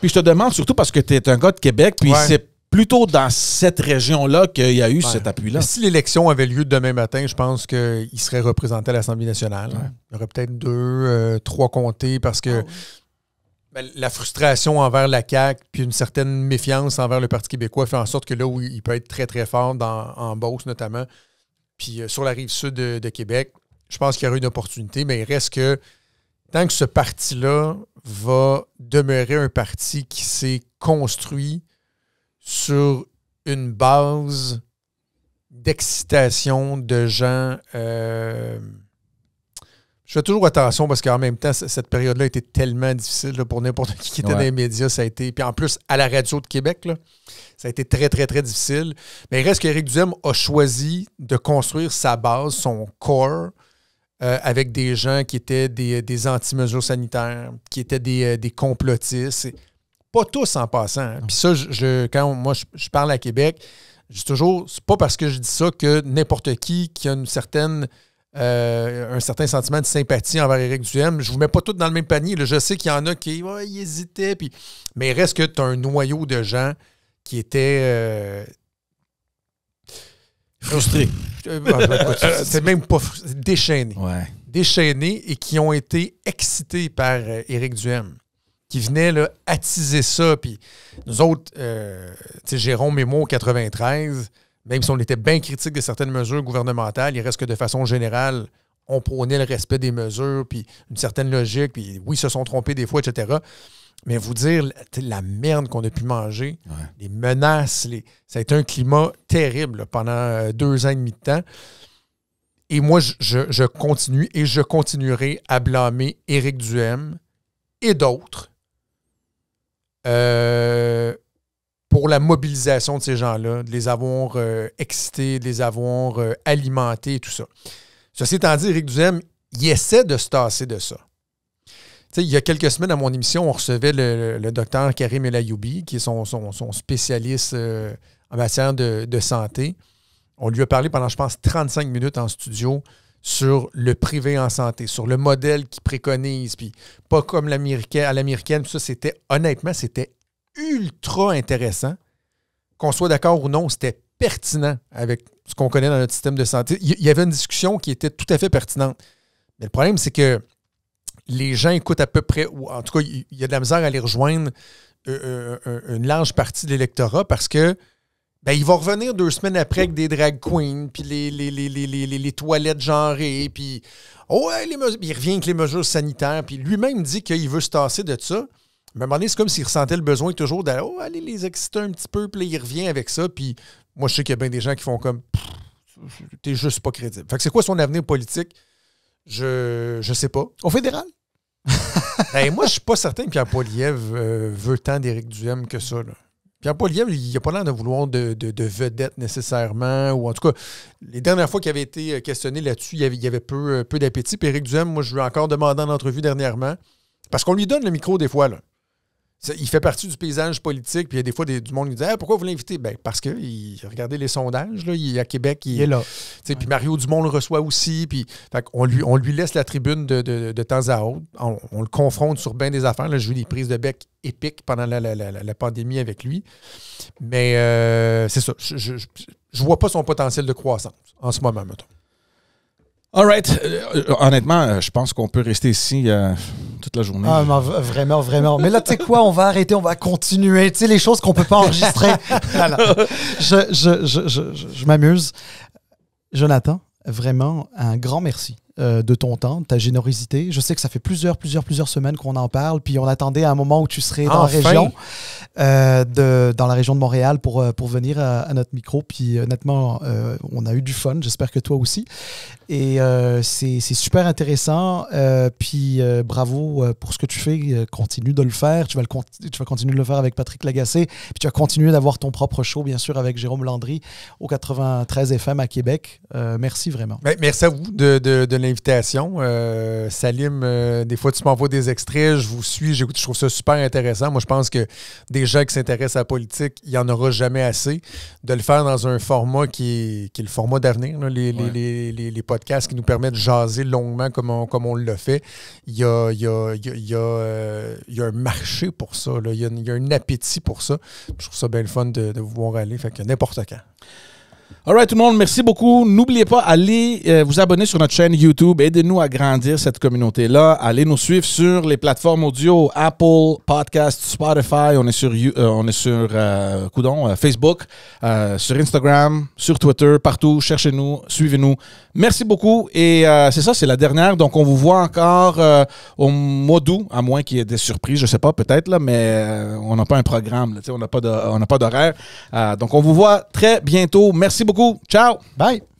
Puis je te demande, surtout parce que tu es un gars de Québec, puis c'est plutôt dans cette région-là qu'il y a eu cet appui-là. Si l'élection avait lieu demain matin, je pense qu'il serait représenté à l'Assemblée nationale. Ouais. Il y aurait peut-être 2, 3 comtés parce que la frustration envers la CAQ puis une certaine méfiance envers le Parti québécois fait en sorte que là où il peut être très, très fort en Beauce notamment, puis sur la rive sud de Québec, je pense qu'il y aurait une opportunité, mais il reste que tant que ce parti-là va demeurer un parti qui s'est construit sur une base d'excitation de gens. Je fais toujours attention parce qu'en même temps, cette période-là a été tellement difficile là, pour n'importe qui était dans les médias. Ça a été, puis en plus, à la radio de Québec, là, ça a été très, très, très difficile. Mais il reste qu'Éric Duhem a choisi de construire sa base, son core, avec des gens qui étaient des anti-mesures sanitaires, qui étaient des complotistes. Pas tous en passant. Hein. Puis ça, quand moi je parle à Québec, je dis toujours, c'est pas parce que je dis ça que n'importe qui a un certain sentiment de sympathie envers Éric Duhem, je vous mets pas tous dans le même panier. Là. Je sais qu'il y en a qui ils hésitaient, mais il reste que tu as un noyau de gens qui étaient frustrés. C'est même pas déchaînés. Ouais. Déchaînés et qui ont été excités par Éric Duhem, qui venait là, attiser ça. Puis nous autres, Jérôme et moi, au 93, même si on était bien critiques de certaines mesures gouvernementales, il reste que de façon générale, on prônait le respect des mesures, puis une certaine logique, puis oui, ils se sont trompés des fois, etc. Mais vous dire, la merde qu'on a pu manger, les menaces, ça a été un climat terrible là, pendant 2 ans et demi de temps. Et moi, je continue et je continuerai à blâmer Éric Duhem et d'autres pour la mobilisation de ces gens-là, de les avoir excités, de les avoir alimentés et tout ça. Ceci étant dit, Éric Duhem, il essaie de se tasser de ça. T'sais, il y a quelques semaines, à mon émission, on recevait le docteur Karim El Ayoubi, qui est son spécialiste en matière de santé. On lui a parlé pendant, je pense, 35 minutes en studio sur le privé en santé, sur le modèle qu'il préconise, puis pas comme à l'américaine. Tout ça, honnêtement, c'était ultra intéressant. Qu'on soit d'accord ou non, c'était pertinent avec ce qu'on connaît dans notre système de santé. Il y avait une discussion qui était tout à fait pertinente. Mais le problème, c'est que les gens écoutent à peu près, ou en tout cas, il y a de la misère à les rejoindre une large partie de l'électorat parce que il va revenir 2 semaines après avec des drag queens, puis les toilettes genrées, puis il revient avec les mesures sanitaires, puis lui-même dit qu'il veut se tasser de ça. Mais à un moment donné, c'est comme s'il ressentait le besoin toujours d'aller les exciter un petit peu, puis là, il revient avec ça, puis moi, je sais qu'il y a bien des gens qui font comme « t'es juste pas crédible ». Fait que c'est quoi son avenir politique? Je sais pas. Au fédéral? Moi, je suis pas certain que Pierre Poilievre veut tant d'Éric Duhem que ça. Là. Pierre Poilievre, il n'a pas l'air de vouloir de vedette nécessairement, ou en tout cas, les dernières fois qu'il avait été questionné là-dessus, il y avait peu d'appétit. Puis Éric Duhem, moi, je lui ai encore demandé en entrevue dernièrement, parce qu'on lui donne le micro des fois, là. Il fait partie du paysage politique, puis il y a des fois du monde qui dit pourquoi vous l'invitez? Parce que regardez les sondages, là, il est à Québec, il est là. Puis Mario Dumont le reçoit aussi, puis on lui laisse la tribune de temps à autre. On le confronte sur bien des affaires. Là, j'ai eu des prises de bec épiques pendant la pandémie avec lui. Mais c'est ça. Je vois pas son potentiel de croissance en ce moment, mettons. All right. Honnêtement, je pense qu'on peut rester ici toute la journée. Ah, vraiment, vraiment. Mais là, tu sais quoi, on va arrêter, on va continuer. Tu sais, les choses qu'on peut pas enregistrer. Je m'amuse. Jonathan, vraiment, un grand merci de ton temps, de ta générosité. Je sais que ça fait plusieurs semaines qu'on en parle, puis on attendait un moment où tu serais dans la région, dans la région de Montréal pour venir à notre micro. Puis honnêtement, on a eu du fun. J'espère que toi aussi. Et c'est super intéressant. Puis bravo pour ce que tu fais. Continue de le faire. Tu vas continuer de le faire avec Patrick Lagacé. Puis tu vas continuer d'avoir ton propre show, bien sûr, avec Jérôme Landry au 93 FM à Québec. Merci vraiment. Merci à vous de l'invitation. Salim, des fois, tu m'envoies des extraits, je vous suis, j'écoute, je trouve ça super intéressant. Moi, je pense que des gens qui s'intéressent à la politique, il n'y en aura jamais assez. De le faire dans un format qui est le format d'avenir, là, les podcasts qui nous permettent de jaser longuement comme on l'a fait. Il y a un marché pour ça. Là. Il y a un appétit pour ça. Je trouve ça bien le fun de vous voir aller. Fait que n'importe quand. All right, tout le monde, merci beaucoup. N'oubliez pas, allez vous abonner sur notre chaîne YouTube. Aidez-nous à grandir cette communauté-là. Allez nous suivre sur les plateformes audio, Apple, Podcast, Spotify. On est sur Facebook, sur Instagram, sur Twitter, partout. Cherchez-nous, suivez-nous. Merci beaucoup. Et c'est ça, c'est la dernière. Donc, on vous voit encore au mois d'août, à moins qu'il y ait des surprises, je sais pas, peut-être, là, mais on n'a pas un programme. Là, on n'a pas d'horaire. Donc, on vous voit très bientôt. Merci beaucoup. Ciao. Bye.